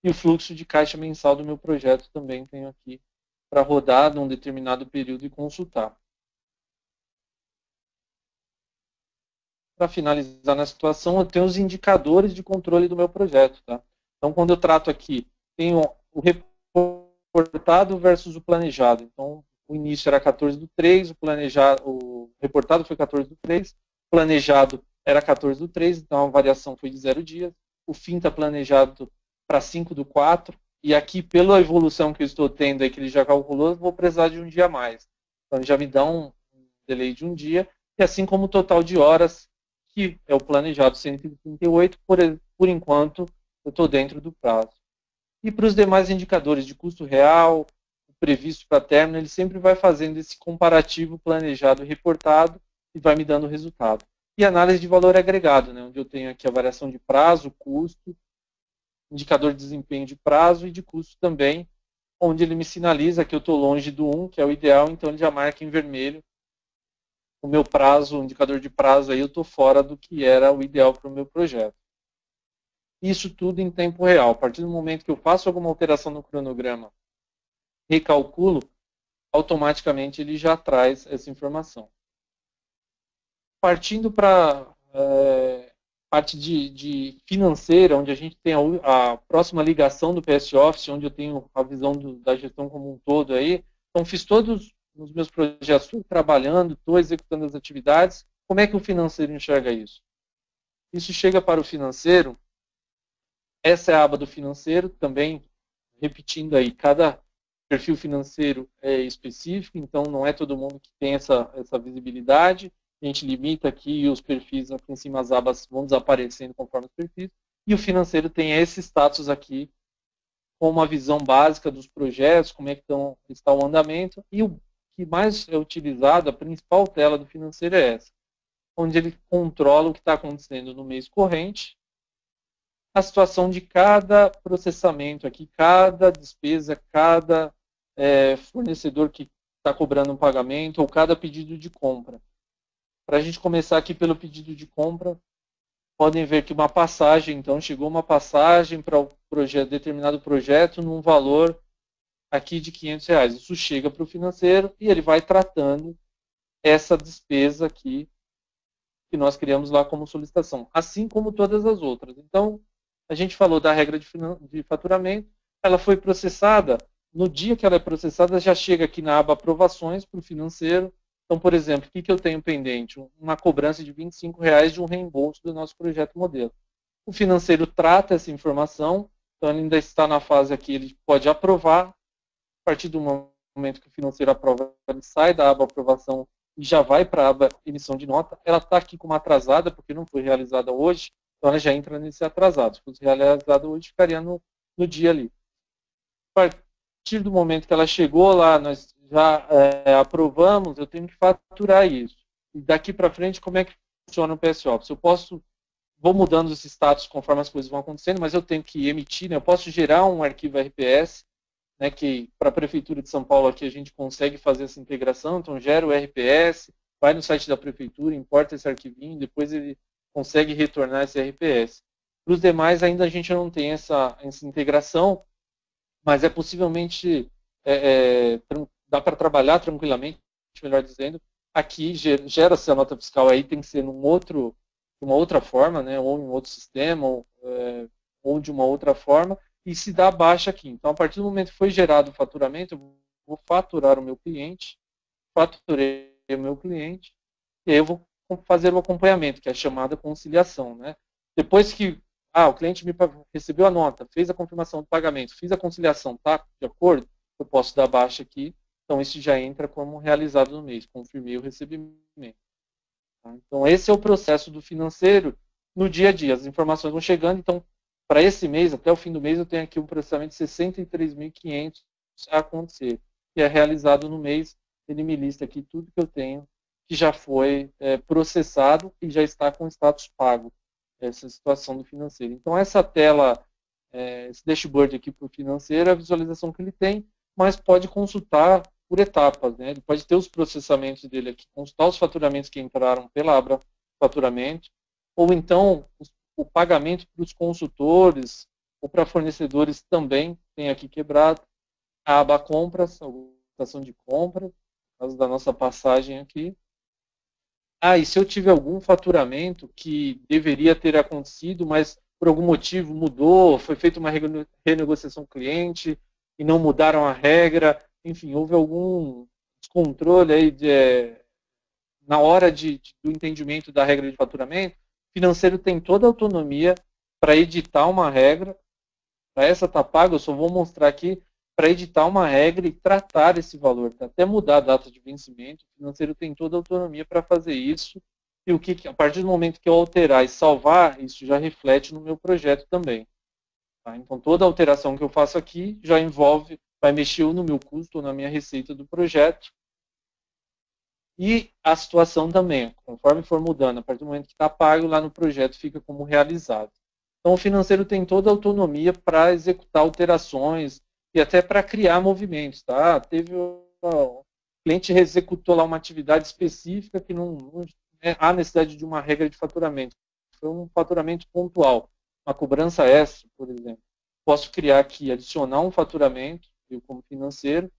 e o fluxo de caixa mensal do meu projeto também tenho aqui para rodar num determinado período e consultar. Para finalizar na situação, eu tenho os indicadores de controle do meu projeto. Tá? Então, quando eu trato aqui, tenho o reportado versus o planejado. Então, o início era 14/3, o reportado foi 14/3, o planejado era 14/3, então a variação foi de 0 dias. O fim está planejado para 5/4, e aqui, pela evolução que eu estou tendo, aí, que ele já calculou, eu vou precisar de um dia a mais. Então, ele já me dá um delay de um dia, e assim como o total de horas, que é o planejado 138, por enquanto eu estou dentro do prazo. E para os demais indicadores de custo real, previsto para término, ele sempre vai fazendo esse comparativo planejado e reportado e vai me dando o resultado. E análise de valor agregado, né, onde eu tenho aqui a variação de prazo, custo, indicador de desempenho de prazo e de custo também, onde ele me sinaliza que eu estou longe do 1, que é o ideal, então ele já marca em vermelho o meu prazo, o indicador de prazo, aí eu estou fora do que era o ideal para o meu projeto. Isso tudo em tempo real. A partir do momento que eu faço alguma alteração no cronograma, recalculo, automaticamente ele já traz essa informação. Partindo para parte de financeira, onde a gente tem a próxima ligação do PS Office, onde eu tenho a visão da gestão como um todo aí. Então, fiz todos nos meus projetos, estou trabalhando, estou executando as atividades. Como é que o financeiro enxerga isso? Isso chega para o financeiro, essa é a aba do financeiro, também repetindo aí, cada perfil financeiro é específico, então não é todo mundo que tem essa visibilidade. A gente limita aqui e os perfis aqui em cima, as abas vão desaparecendo conforme os perfis. E o financeiro tem esse status aqui, com uma visão básica dos projetos, como é que está o andamento. E o que mais é utilizado, a principal tela do financeiro é essa, onde ele controla o que está acontecendo no mês corrente, a situação de cada processamento aqui, cada despesa, cada fornecedor que está cobrando um pagamento ou cada pedido de compra. Para a gente começar aqui pelo pedido de compra, podem ver que uma passagem, então chegou uma passagem para o determinado projeto num valor aqui de R$500. Isso chega para o financeiro e ele vai tratando essa despesa aqui que nós criamos lá como solicitação, assim como todas as outras. Então, a gente falou da regra de faturamento, ela foi processada, no dia que ela é processada, já chega aqui na aba aprovações para o financeiro. Então, por exemplo, o que eu tenho pendente? Uma cobrança de R$25 de um reembolso do nosso projeto modelo. O financeiro trata essa informação, então ele ainda está na fase aqui, ele pode aprovar. A partir do momento que o financeiro aprova, ele sai da aba aprovação e já vai para a aba emissão de nota. Ela está aqui como atrasada, porque não foi realizada hoje, então ela já entra nesse atrasado. Se fosse realizada hoje, ficaria no dia ali. A partir do momento que ela chegou lá, nós já aprovamos, eu tenho que faturar isso. E daqui para frente, como é que funciona o PS Office? Eu vou mudando os status conforme as coisas vão acontecendo, mas eu tenho que emitir, né? Eu posso gerar um arquivo RPS, né, que para a Prefeitura de São Paulo aqui a gente consegue fazer essa integração, então gera o RPS, vai no site da Prefeitura, importa esse arquivinho, depois ele consegue retornar esse RPS. Para os demais ainda a gente não tem essa integração, mas possivelmente dá para trabalhar tranquilamente, melhor dizendo. Aqui gera-se a nota fiscal, aí tem que ser de uma outra forma, né, ou em outro sistema, ou de uma outra forma, e se dá baixa aqui. Então, a partir do momento que foi gerado o faturamento, eu vou faturar o meu cliente, faturei o meu cliente, e aí eu vou fazer o acompanhamento, que é a chamada conciliação, né? Depois que o cliente recebeu a nota, fez a confirmação do pagamento, fiz a conciliação, tá de acordo, eu posso dar baixa aqui, então isso já entra como realizado no mês, confirmei o recebimento. Tá? Então, esse é o processo do financeiro no dia a dia, as informações vão chegando, então, para esse mês, até o fim do mês, eu tenho aqui um processamento de 63.500 a acontecer, que é realizado no mês. Ele me lista aqui tudo que eu tenho, que já foi processado e já está com status pago, essa situação do financeiro. Então, essa tela, esse dashboard aqui para o financeiro, é a visualização que ele tem, mas pode consultar por etapas, né? Ele pode ter os processamentos dele aqui, consultar os faturamentos que entraram pela aba faturamento, ou então o pagamento para os consultores ou para fornecedores também tem aqui quebrado. A aba compras, a votação de compra, no caso da nossa passagem aqui. E se eu tiver algum faturamento que deveria ter acontecido, mas por algum motivo mudou, foi feita uma renegociação com o cliente e não mudaram a regra, enfim, houve algum descontrole aí na hora do entendimento da regra de faturamento, o financeiro tem toda a autonomia para editar uma regra. Para essa está paga, eu só vou mostrar aqui para editar uma regra e tratar esse valor, até mudar a data de vencimento. O financeiro tem toda a autonomia para fazer isso. E a partir do momento que eu alterar e salvar, isso já reflete no meu projeto também. Tá? Então, toda alteração que eu faço aqui já vai mexer no meu custo ou na minha receita do projeto. E a situação também, conforme for mudando, a partir do momento que está pago, lá no projeto fica como realizado. Então, o financeiro tem toda a autonomia para executar alterações e até para criar movimentos. Tá? O cliente executou lá uma atividade específica que não há necessidade de uma regra de faturamento. Foi um faturamento pontual, uma cobrança extra, por exemplo. Posso criar aqui, adicionar um faturamento, eu como financeiro,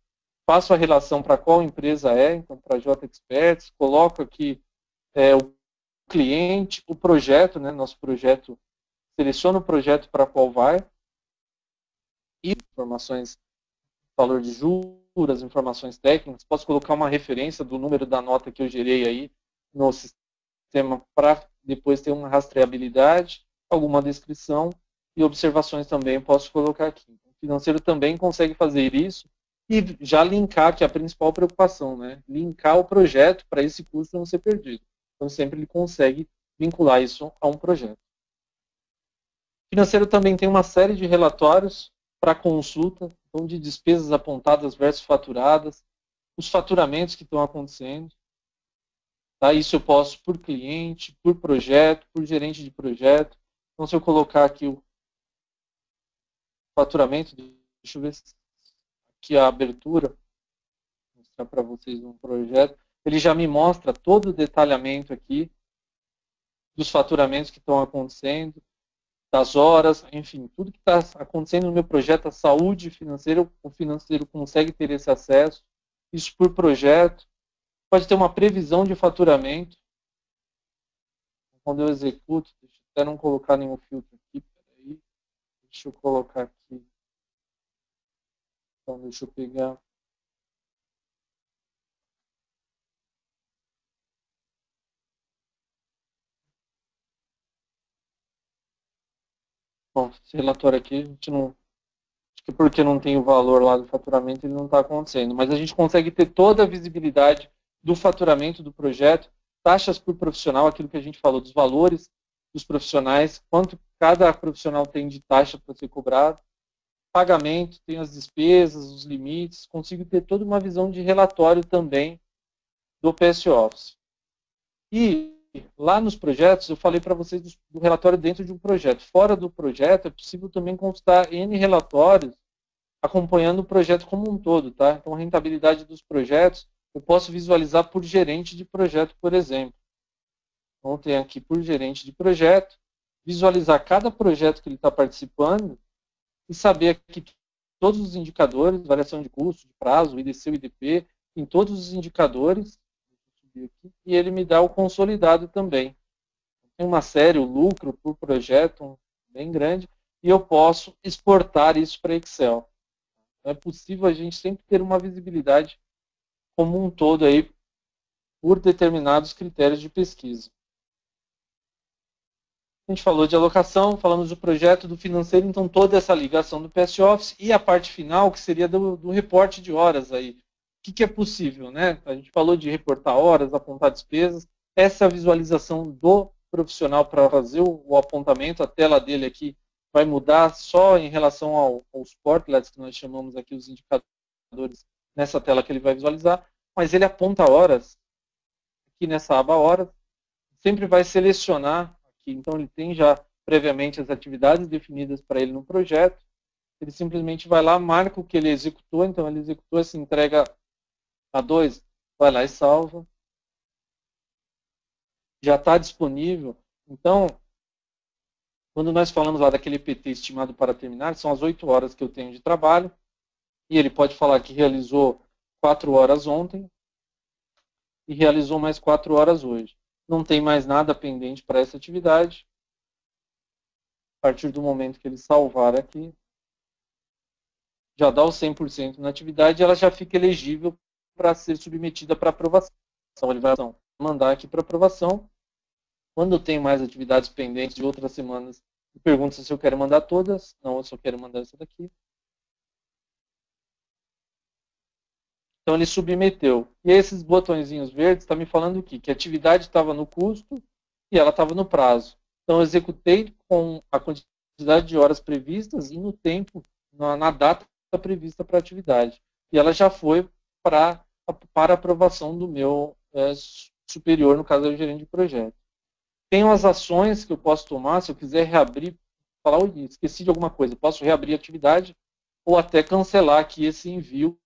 faço a relação para qual empresa então para a J Experts, coloco aqui o cliente, o projeto, né, nosso projeto, seleciono o projeto para qual vai, e informações, valor de juros, informações técnicas, posso colocar uma referência do número da nota que eu gerei aí no sistema para depois ter uma rastreabilidade, alguma descrição e observações também posso colocar aqui. O financeiro também consegue fazer isso e já linkar, que é a principal preocupação, né? Linkar o projeto para esse custo não ser perdido. Então, sempre ele consegue vincular isso a um projeto. O financeiro também tem uma série de relatórios para consulta, então de despesas apontadas versus faturadas, os faturamentos que estão acontecendo. Tá? Isso eu posso por cliente, por projeto, por gerente de projeto. Então, se eu colocar aqui faturamento, deixa eu ver aqui a abertura, vou mostrar para vocês um projeto. Ele já me mostra todo o detalhamento aqui dos faturamentos que estão acontecendo, das horas, enfim, tudo que está acontecendo no meu projeto, a saúde financeira, o financeiro consegue ter esse acesso, isso por projeto, pode ter uma previsão de faturamento. Quando eu executo, deixa eu até não colocar nenhum filtro aqui, peraí, deixa eu colocar aqui, então deixa eu pegar. Bom, esse relatório aqui, a gente não, acho que porque não tem o valor lá do faturamento, ele não está acontecendo. Mas a gente consegue ter toda a visibilidade do faturamento do projeto, taxas por profissional, aquilo que a gente falou, dos valores dos profissionais, quanto cada profissional tem de taxa para ser cobrado, pagamento, tem as despesas, os limites, consigo ter toda uma visão de relatório também do PS Office. E lá nos projetos, eu falei para vocês do relatório dentro de um projeto. Fora do projeto, é possível também consultar N relatórios acompanhando o projeto como um todo, tá? Então, a rentabilidade dos projetos, eu posso visualizar por gerente de projeto, por exemplo. Então, tem aqui por gerente de projeto, visualizar cada projeto que ele está participando e saber que todos os indicadores, variação de custo, de prazo, o IDC, o IDP, em todos os indicadores, e ele me dá o consolidado também. Tem uma série, o lucro por projeto bem grande, e eu posso exportar isso para Excel. Então, é possível a gente sempre ter uma visibilidade como um todo aí por determinados critérios de pesquisa. A gente falou de alocação, falamos do projeto, do financeiro, então toda essa ligação do PS Office e a parte final, que seria do reporte de horas aí. O que é possível, né? A gente falou de reportar horas, apontar despesas, essa visualização do profissional para fazer o apontamento, a tela dele aqui vai mudar só em relação aos portlets, que nós chamamos aqui os indicadores, nessa tela que ele vai visualizar, mas ele aponta horas, aqui nessa aba horas, sempre vai selecionar aqui, então ele tem já previamente as atividades definidas para ele no projeto, ele simplesmente vai lá, marca o que ele executou, então ele executou essa entrega a 2, vai lá e salva. Já está disponível. Então, quando nós falamos lá daquele PT estimado para terminar, são as 8 horas que eu tenho de trabalho, e ele pode falar que realizou 4 horas ontem e realizou mais 4 horas hoje. Não tem mais nada pendente para essa atividade. A partir do momento que ele salvar aqui, já dá o 100% na atividade e ela já fica elegível para ser submetida para aprovação. Ele vai mandar aqui para aprovação. Quando eu tenho mais atividades pendentes de outras semanas, me pergunta se eu quero mandar todas. Não, eu só quero mandar essa daqui. Então ele submeteu. E esses botõezinhos verdes estão me falando aqui que a atividade estava no custo e ela estava no prazo. Então eu executei com a quantidade de horas previstas e no tempo, na data prevista para a atividade. E ela já foi para aprovação do meu superior, no caso é o gerente de projeto. Tenho as ações que eu posso tomar, se eu quiser reabrir, falar, esqueci de alguma coisa, posso reabrir a atividade ou até cancelar aqui esse envio.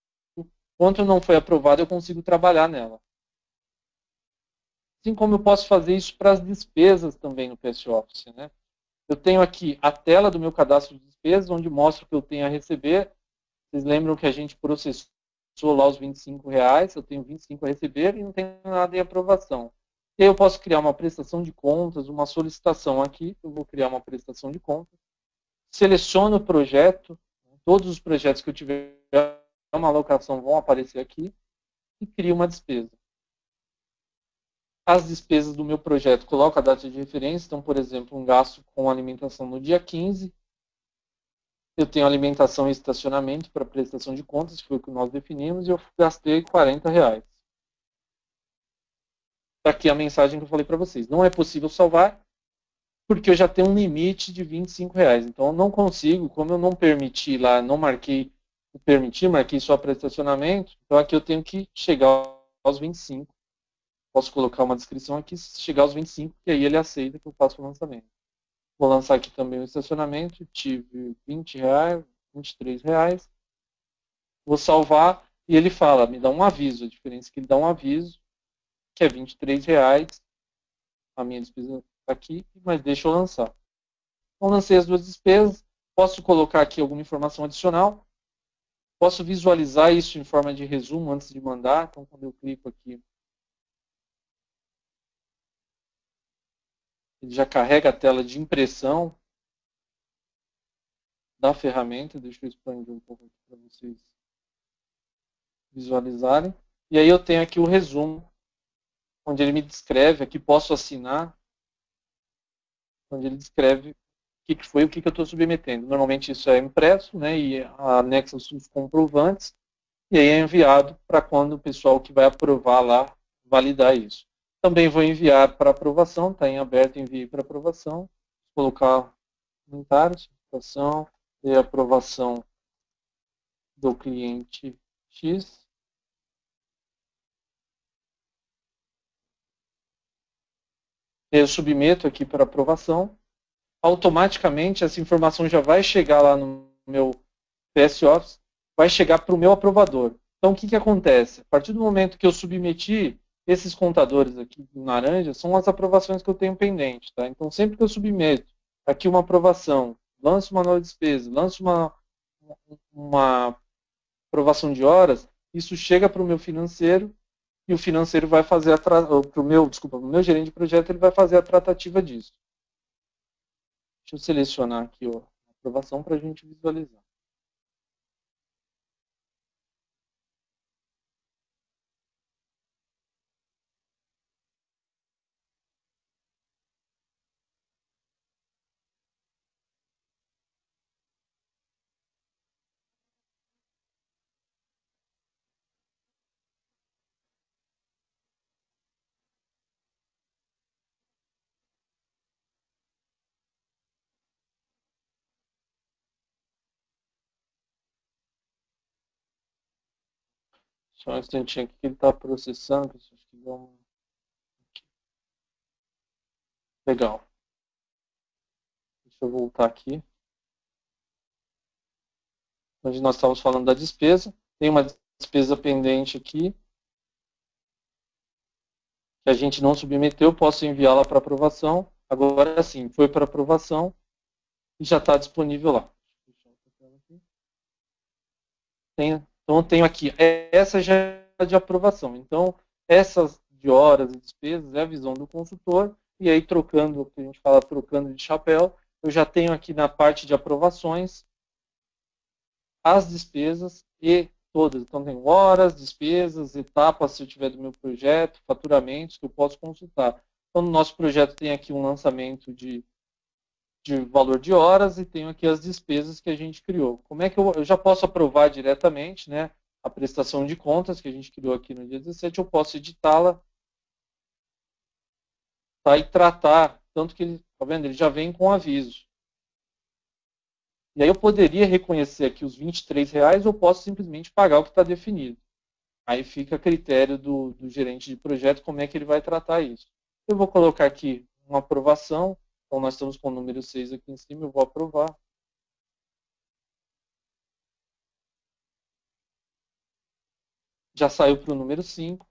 Enquanto não foi aprovado, eu consigo trabalhar nela. Assim como eu posso fazer isso para as despesas também no PS Office, né? Eu tenho aqui a tela do meu cadastro de despesas, onde mostra o que eu tenho a receber. Vocês lembram que a gente processou lá os R$25, eu tenho 25 a receber e não tenho nada em aprovação. E aí eu posso criar uma prestação de contas, uma solicitação aqui, eu vou criar uma prestação de contas, seleciono o projeto, todos os projetos que eu tiver uma alocação vão aparecer aqui e crio uma despesa. As despesas do meu projeto, coloco a data de referência, então, por exemplo, um gasto com alimentação no dia 15, eu tenho alimentação e estacionamento para prestação de contas, que foi o que nós definimos, e eu gastei R$40. Aqui a mensagem que eu falei para vocês. Não é possível salvar, porque eu já tenho um limite de R$25. Então, eu não consigo, como eu não permiti lá, não marquei o permitir, marquei só para estacionamento, então aqui eu tenho que chegar aos 25. Posso colocar uma descrição aqui, chegar aos 25, e aí ele aceita que eu faça o lançamento. Vou lançar aqui também o estacionamento, tive R$20, R$ 23. Vou salvar e ele fala, me dá um aviso. A diferença é que ele dá um aviso, que é R$ 23. A minha despesa está aqui, mas deixa eu lançar. Então, lancei as duas despesas. Posso colocar aqui alguma informação adicional. Posso visualizar isso em forma de resumo antes de mandar. Então, quando eu clico aqui, ele já carrega a tela de impressão da ferramenta. Deixa eu expandir um pouco aqui para vocês visualizarem. E aí eu tenho aqui o resumo, onde ele me descreve, aqui posso assinar, onde ele descreve o que foi, o que eu estou submetendo. Normalmente isso é impresso, né, e anexa os comprovantes, e aí é enviado para quando o pessoal que vai aprovar lá validar isso. Também vou enviar para aprovação, está em aberto, enviei para aprovação. Vou colocar comentários, situação e aprovação do cliente X. Eu submeto aqui para aprovação. Automaticamente essa informação já vai chegar lá no meu PS Office, vai chegar para o meu aprovador. Então o que acontece? A partir do momento que eu submeti, esses contadores aqui em laranja são as aprovações que eu tenho pendente. Tá? Então sempre que eu submeto aqui uma aprovação, lanço uma nova despesa, lanço uma aprovação de horas, isso chega para o meu financeiro e o financeiro vai fazer pro meu gerente de projeto, ele vai fazer a tratativa disso. Deixa eu selecionar aqui a aprovação para a gente visualizar. Só um instantinho aqui que ele está processando. Acho que deu uma... Legal. Deixa eu voltar aqui. Onde nós estávamos falando da despesa. Tem uma despesa pendente aqui, que a gente não submeteu, posso enviá-la para aprovação. Agora sim, foi para aprovação e já está disponível lá. Então eu tenho aqui, essa já é de aprovação. Então, essas de horas e despesas é a visão do consultor, e aí trocando, o que a gente fala trocando de chapéu, eu já tenho aqui na parte de aprovações as despesas e todas. Então tem horas, despesas, etapas se eu tiver do meu projeto, faturamentos que eu posso consultar. Então no nosso projeto tem aqui um lançamento de valor de horas e tenho aqui as despesas que a gente criou. Como é que eu já posso aprovar diretamente, né? A prestação de contas que a gente criou aqui no dia 17, eu posso editá-la, tá? E tratar, tanto que ele, tá vendo? Ele já vem com aviso. E aí eu poderia reconhecer aqui os R$ 23 ou posso simplesmente pagar o que está definido. Aí fica a critério do gerente de projeto como é que ele vai tratar isso. Eu vou colocar aqui uma aprovação. Então nós estamos com o número 6 aqui em cima, eu vou aprovar. Já saiu para o número 5.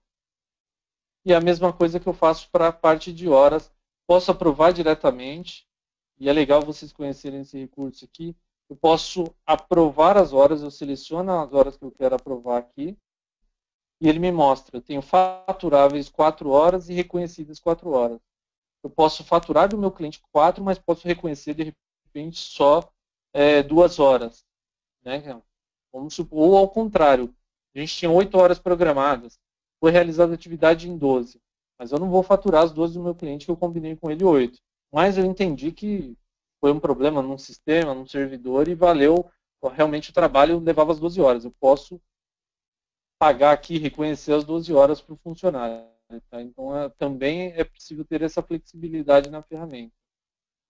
E a mesma coisa que eu faço para a parte de horas. Posso aprovar diretamente. E é legal vocês conhecerem esse recurso aqui. Eu posso aprovar as horas, eu seleciono as horas que eu quero aprovar aqui, e ele me mostra, eu tenho faturáveis 4 horas e reconhecidas 4 horas. Eu posso faturar do meu cliente 4, mas posso reconhecer de repente só 2 horas. Né? Vamos supor, ou ao contrário, a gente tinha 8 horas programadas, foi realizada a atividade em 12, mas eu não vou faturar as 12 do meu cliente que eu combinei com ele 8. Mas eu entendi que foi um problema num sistema, num servidor, e valeu, realmente o trabalho levava as 12 horas. Eu posso pagar aqui, reconhecer as 12 horas para o funcionário. Tá? Então, também é possível ter essa flexibilidade na ferramenta.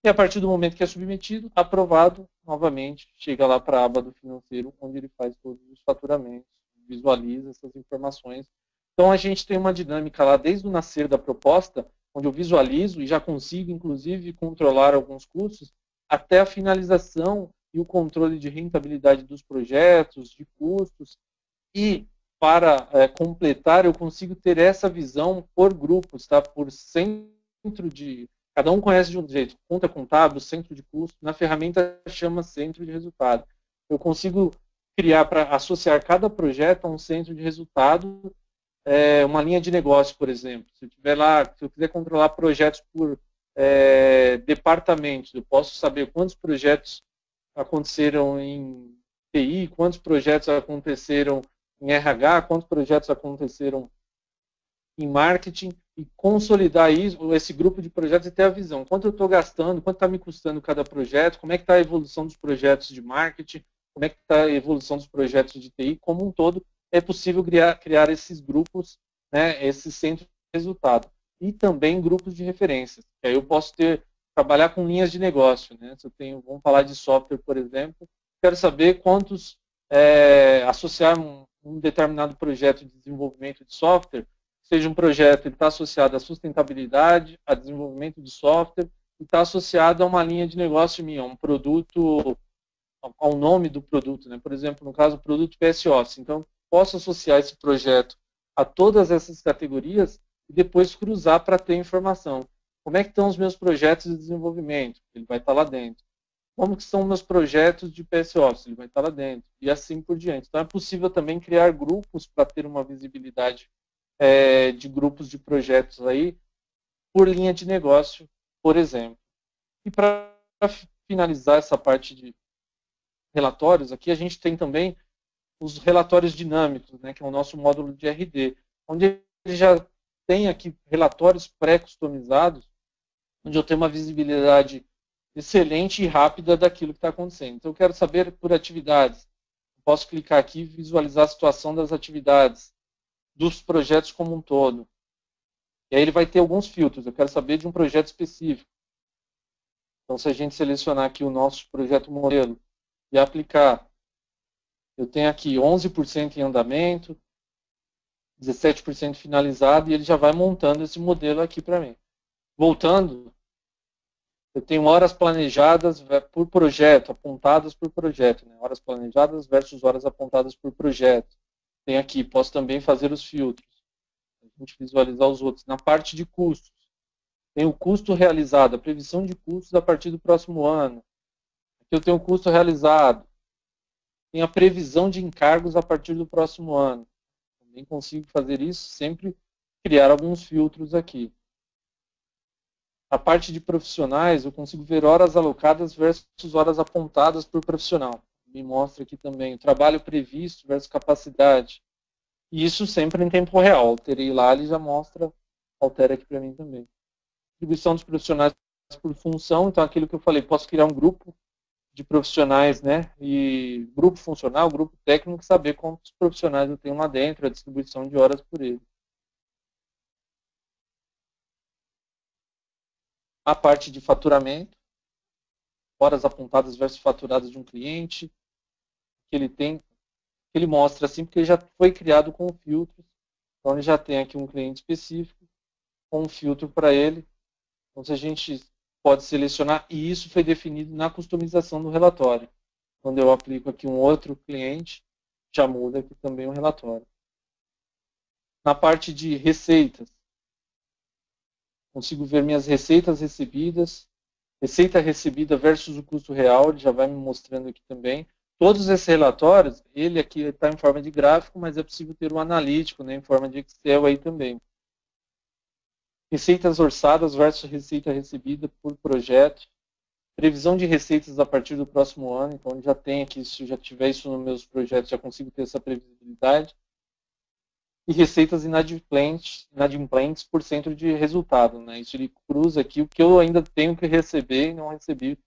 E a partir do momento que é submetido, aprovado, novamente, chega lá para a aba do financeiro, onde ele faz todos os faturamentos, visualiza essas informações. Então, a gente tem uma dinâmica lá desde o nascer da proposta, onde eu visualizo e já consigo, inclusive, controlar alguns custos, até a finalização e o controle de rentabilidade dos projetos, de custos, e para completar, eu consigo ter essa visão por grupos, tá? Por centro de... Cada um conhece de um jeito, conta contábil, centro de custo, na ferramenta chama centro de resultado. Eu consigo criar para associar cada projeto a um centro de resultado, uma linha de negócio, por exemplo. Se eu tiver lá, se eu quiser controlar projetos por departamentos, eu posso saber quantos projetos aconteceram em TI, quantos projetos aconteceram em RH, quantos projetos aconteceram em marketing, e consolidar isso, esse grupo de projetos e ter a visão. Quanto eu estou gastando, quanto está me custando cada projeto, como é que está a evolução dos projetos de marketing, como é que está a evolução dos projetos de TI, como um todo, é possível criar esses grupos, né, esse centro de resultado. E também grupos de referências. Que aí eu posso trabalhar com linhas de negócio. Né? Se eu tenho, vamos falar de software, por exemplo, quero saber quantos, associar um determinado projeto de desenvolvimento de software, seja um projeto que está associado à sustentabilidade, a desenvolvimento de software, e está associado a uma linha de negócio minha, a um produto, ao nome do produto. Né? Por exemplo, no caso, o produto PS Office. Então, posso associar esse projeto a todas essas categorias e depois cruzar para ter informação. Como é que estão os meus projetos de desenvolvimento? Ele vai estar lá dentro. Como que são meus projetos de PS Office? Ele vai estar lá dentro. E assim por diante. Então, é possível também criar grupos para ter uma visibilidade de grupos de projetos aí por linha de negócio, por exemplo. E para finalizar essa parte de relatórios, aqui a gente tem também os relatórios dinâmicos, né, que é o nosso módulo de RD, onde ele já tem aqui relatórios pré-customizados, onde eu tenho uma visibilidade excelente e rápida daquilo que está acontecendo. Então, eu quero saber por atividades. Posso clicar aqui e visualizar a situação das atividades, dos projetos como um todo. E aí ele vai ter alguns filtros. Eu quero saber de um projeto específico. Então, se a gente selecionar aqui o nosso projeto modelo e aplicar, eu tenho aqui 11% em andamento, 17% finalizado, e ele já vai montando esse modelo aqui para mim. Voltando, eu tenho horas planejadas por projeto, apontadas por projeto. Né? Horas planejadas versus horas apontadas por projeto. Tem aqui, posso também fazer os filtros. A gente visualizar os outros. Na parte de custos, tem o custo realizado, a previsão de custos a partir do próximo ano. Aqui eu tenho o custo realizado. Tem a previsão de encargos a partir do próximo ano. Também consigo fazer isso, sempre criar alguns filtros aqui. A parte de profissionais, eu consigo ver horas alocadas versus horas apontadas por profissional. Me mostra aqui também o trabalho previsto versus capacidade. E isso sempre em tempo real. Alterei lá, ele já mostra, altera aqui para mim também. Distribuição dos profissionais por função, então aquilo que eu falei, posso criar um grupo de profissionais, né? E grupo funcional, grupo técnico, saber quantos profissionais eu tenho lá dentro, a distribuição de horas por ele. A parte de faturamento, horas apontadas versus faturadas de um cliente, que ele tem, ele mostra assim, porque ele já foi criado com filtros, então ele já tem aqui um cliente específico, com um filtro para ele. Então, se a gente pode selecionar, e isso foi definido na customização do relatório. Quando eu aplico aqui um outro cliente, já muda aqui também o relatório. Na parte de receitas, consigo ver minhas receitas recebidas, receita recebida versus o custo real, ele já vai me mostrando aqui também. Todos esses relatórios, ele aqui está em forma de gráfico, mas é possível ter um analítico, né, em forma de Excel aí também. Receitas orçadas versus receita recebida por projeto. Previsão de receitas a partir do próximo ano. Então, já tem aqui, se eu já tiver isso nos meus projetos, já consigo ter essa previsibilidade. E receitas inadimplentes por centro de resultado. Né? Isso ele cruza aqui o que eu ainda tenho que receber e não recebi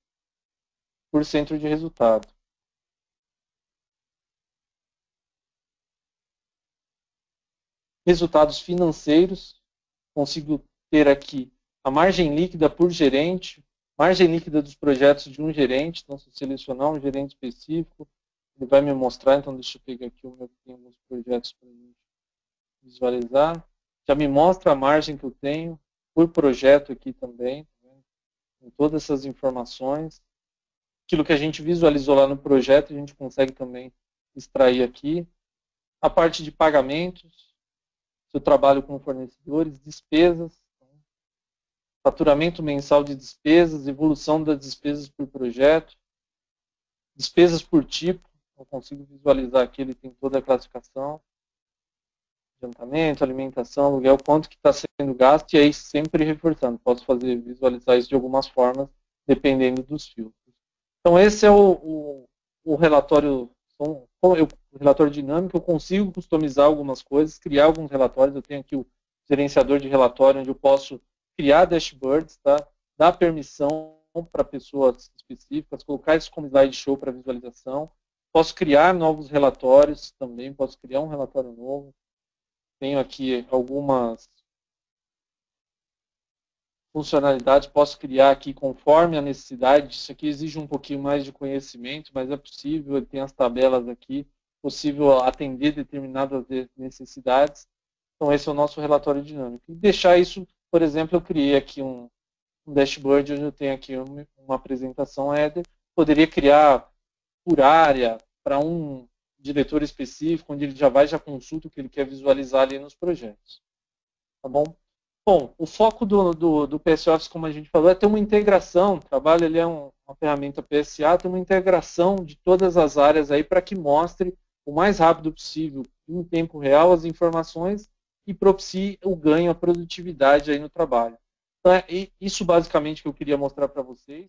por centro de resultado. Resultados financeiros. Consigo ter aqui a margem líquida por gerente, margem líquida dos projetos de um gerente. Então, se eu selecionar um gerente específico, ele vai me mostrar. Então, deixa eu pegar aqui o meu, tem alguns projetos para visualizar. Já me mostra a margem que eu tenho por projeto aqui também, com todas essas informações. aquilo que a gente visualizou lá no projeto, a gente consegue também extrair aqui. A parte de pagamentos, se eu trabalho com fornecedores, despesas, faturamento mensal de despesas, evolução das despesas por projeto, despesas por tipo, eu consigo visualizar aqui, ele tem toda a classificação, adiantamento, alimentação, aluguel, quanto que está sendo gasto, e aí sempre reforçando, posso visualizar isso de algumas formas, dependendo dos filtros. Então esse é o relatório, o relatório dinâmico, eu consigo customizar algumas coisas, criar alguns relatórios, eu tenho aqui o gerenciador de relatório, onde eu posso criar dashboards, tá? Dar permissão para pessoas específicas, colocar isso como slideshow para visualização, posso criar novos relatórios também, posso criar um relatório novo, tenho aqui algumas funcionalidades, posso criar aqui conforme a necessidade. Isso aqui exige um pouquinho mais de conhecimento, mas é possível, tem as tabelas aqui, possível atender determinadas necessidades. Então esse é o nosso relatório dinâmico. E deixar isso, por exemplo, eu criei aqui um dashboard onde eu tenho aqui uma apresentação header, poderia criar por área para um diretor específico, onde ele já consulta o que ele quer visualizar ali nos projetos. Tá bom? Bom, o foco do PS Office, como a gente falou, é ter uma integração. O trabalho ele é uma ferramenta PSA, tem uma integração de todas as áreas aí para que mostre o mais rápido possível, em tempo real, as informações e propicie o ganho, a produtividade aí no trabalho. Então, é isso basicamente que eu queria mostrar para vocês.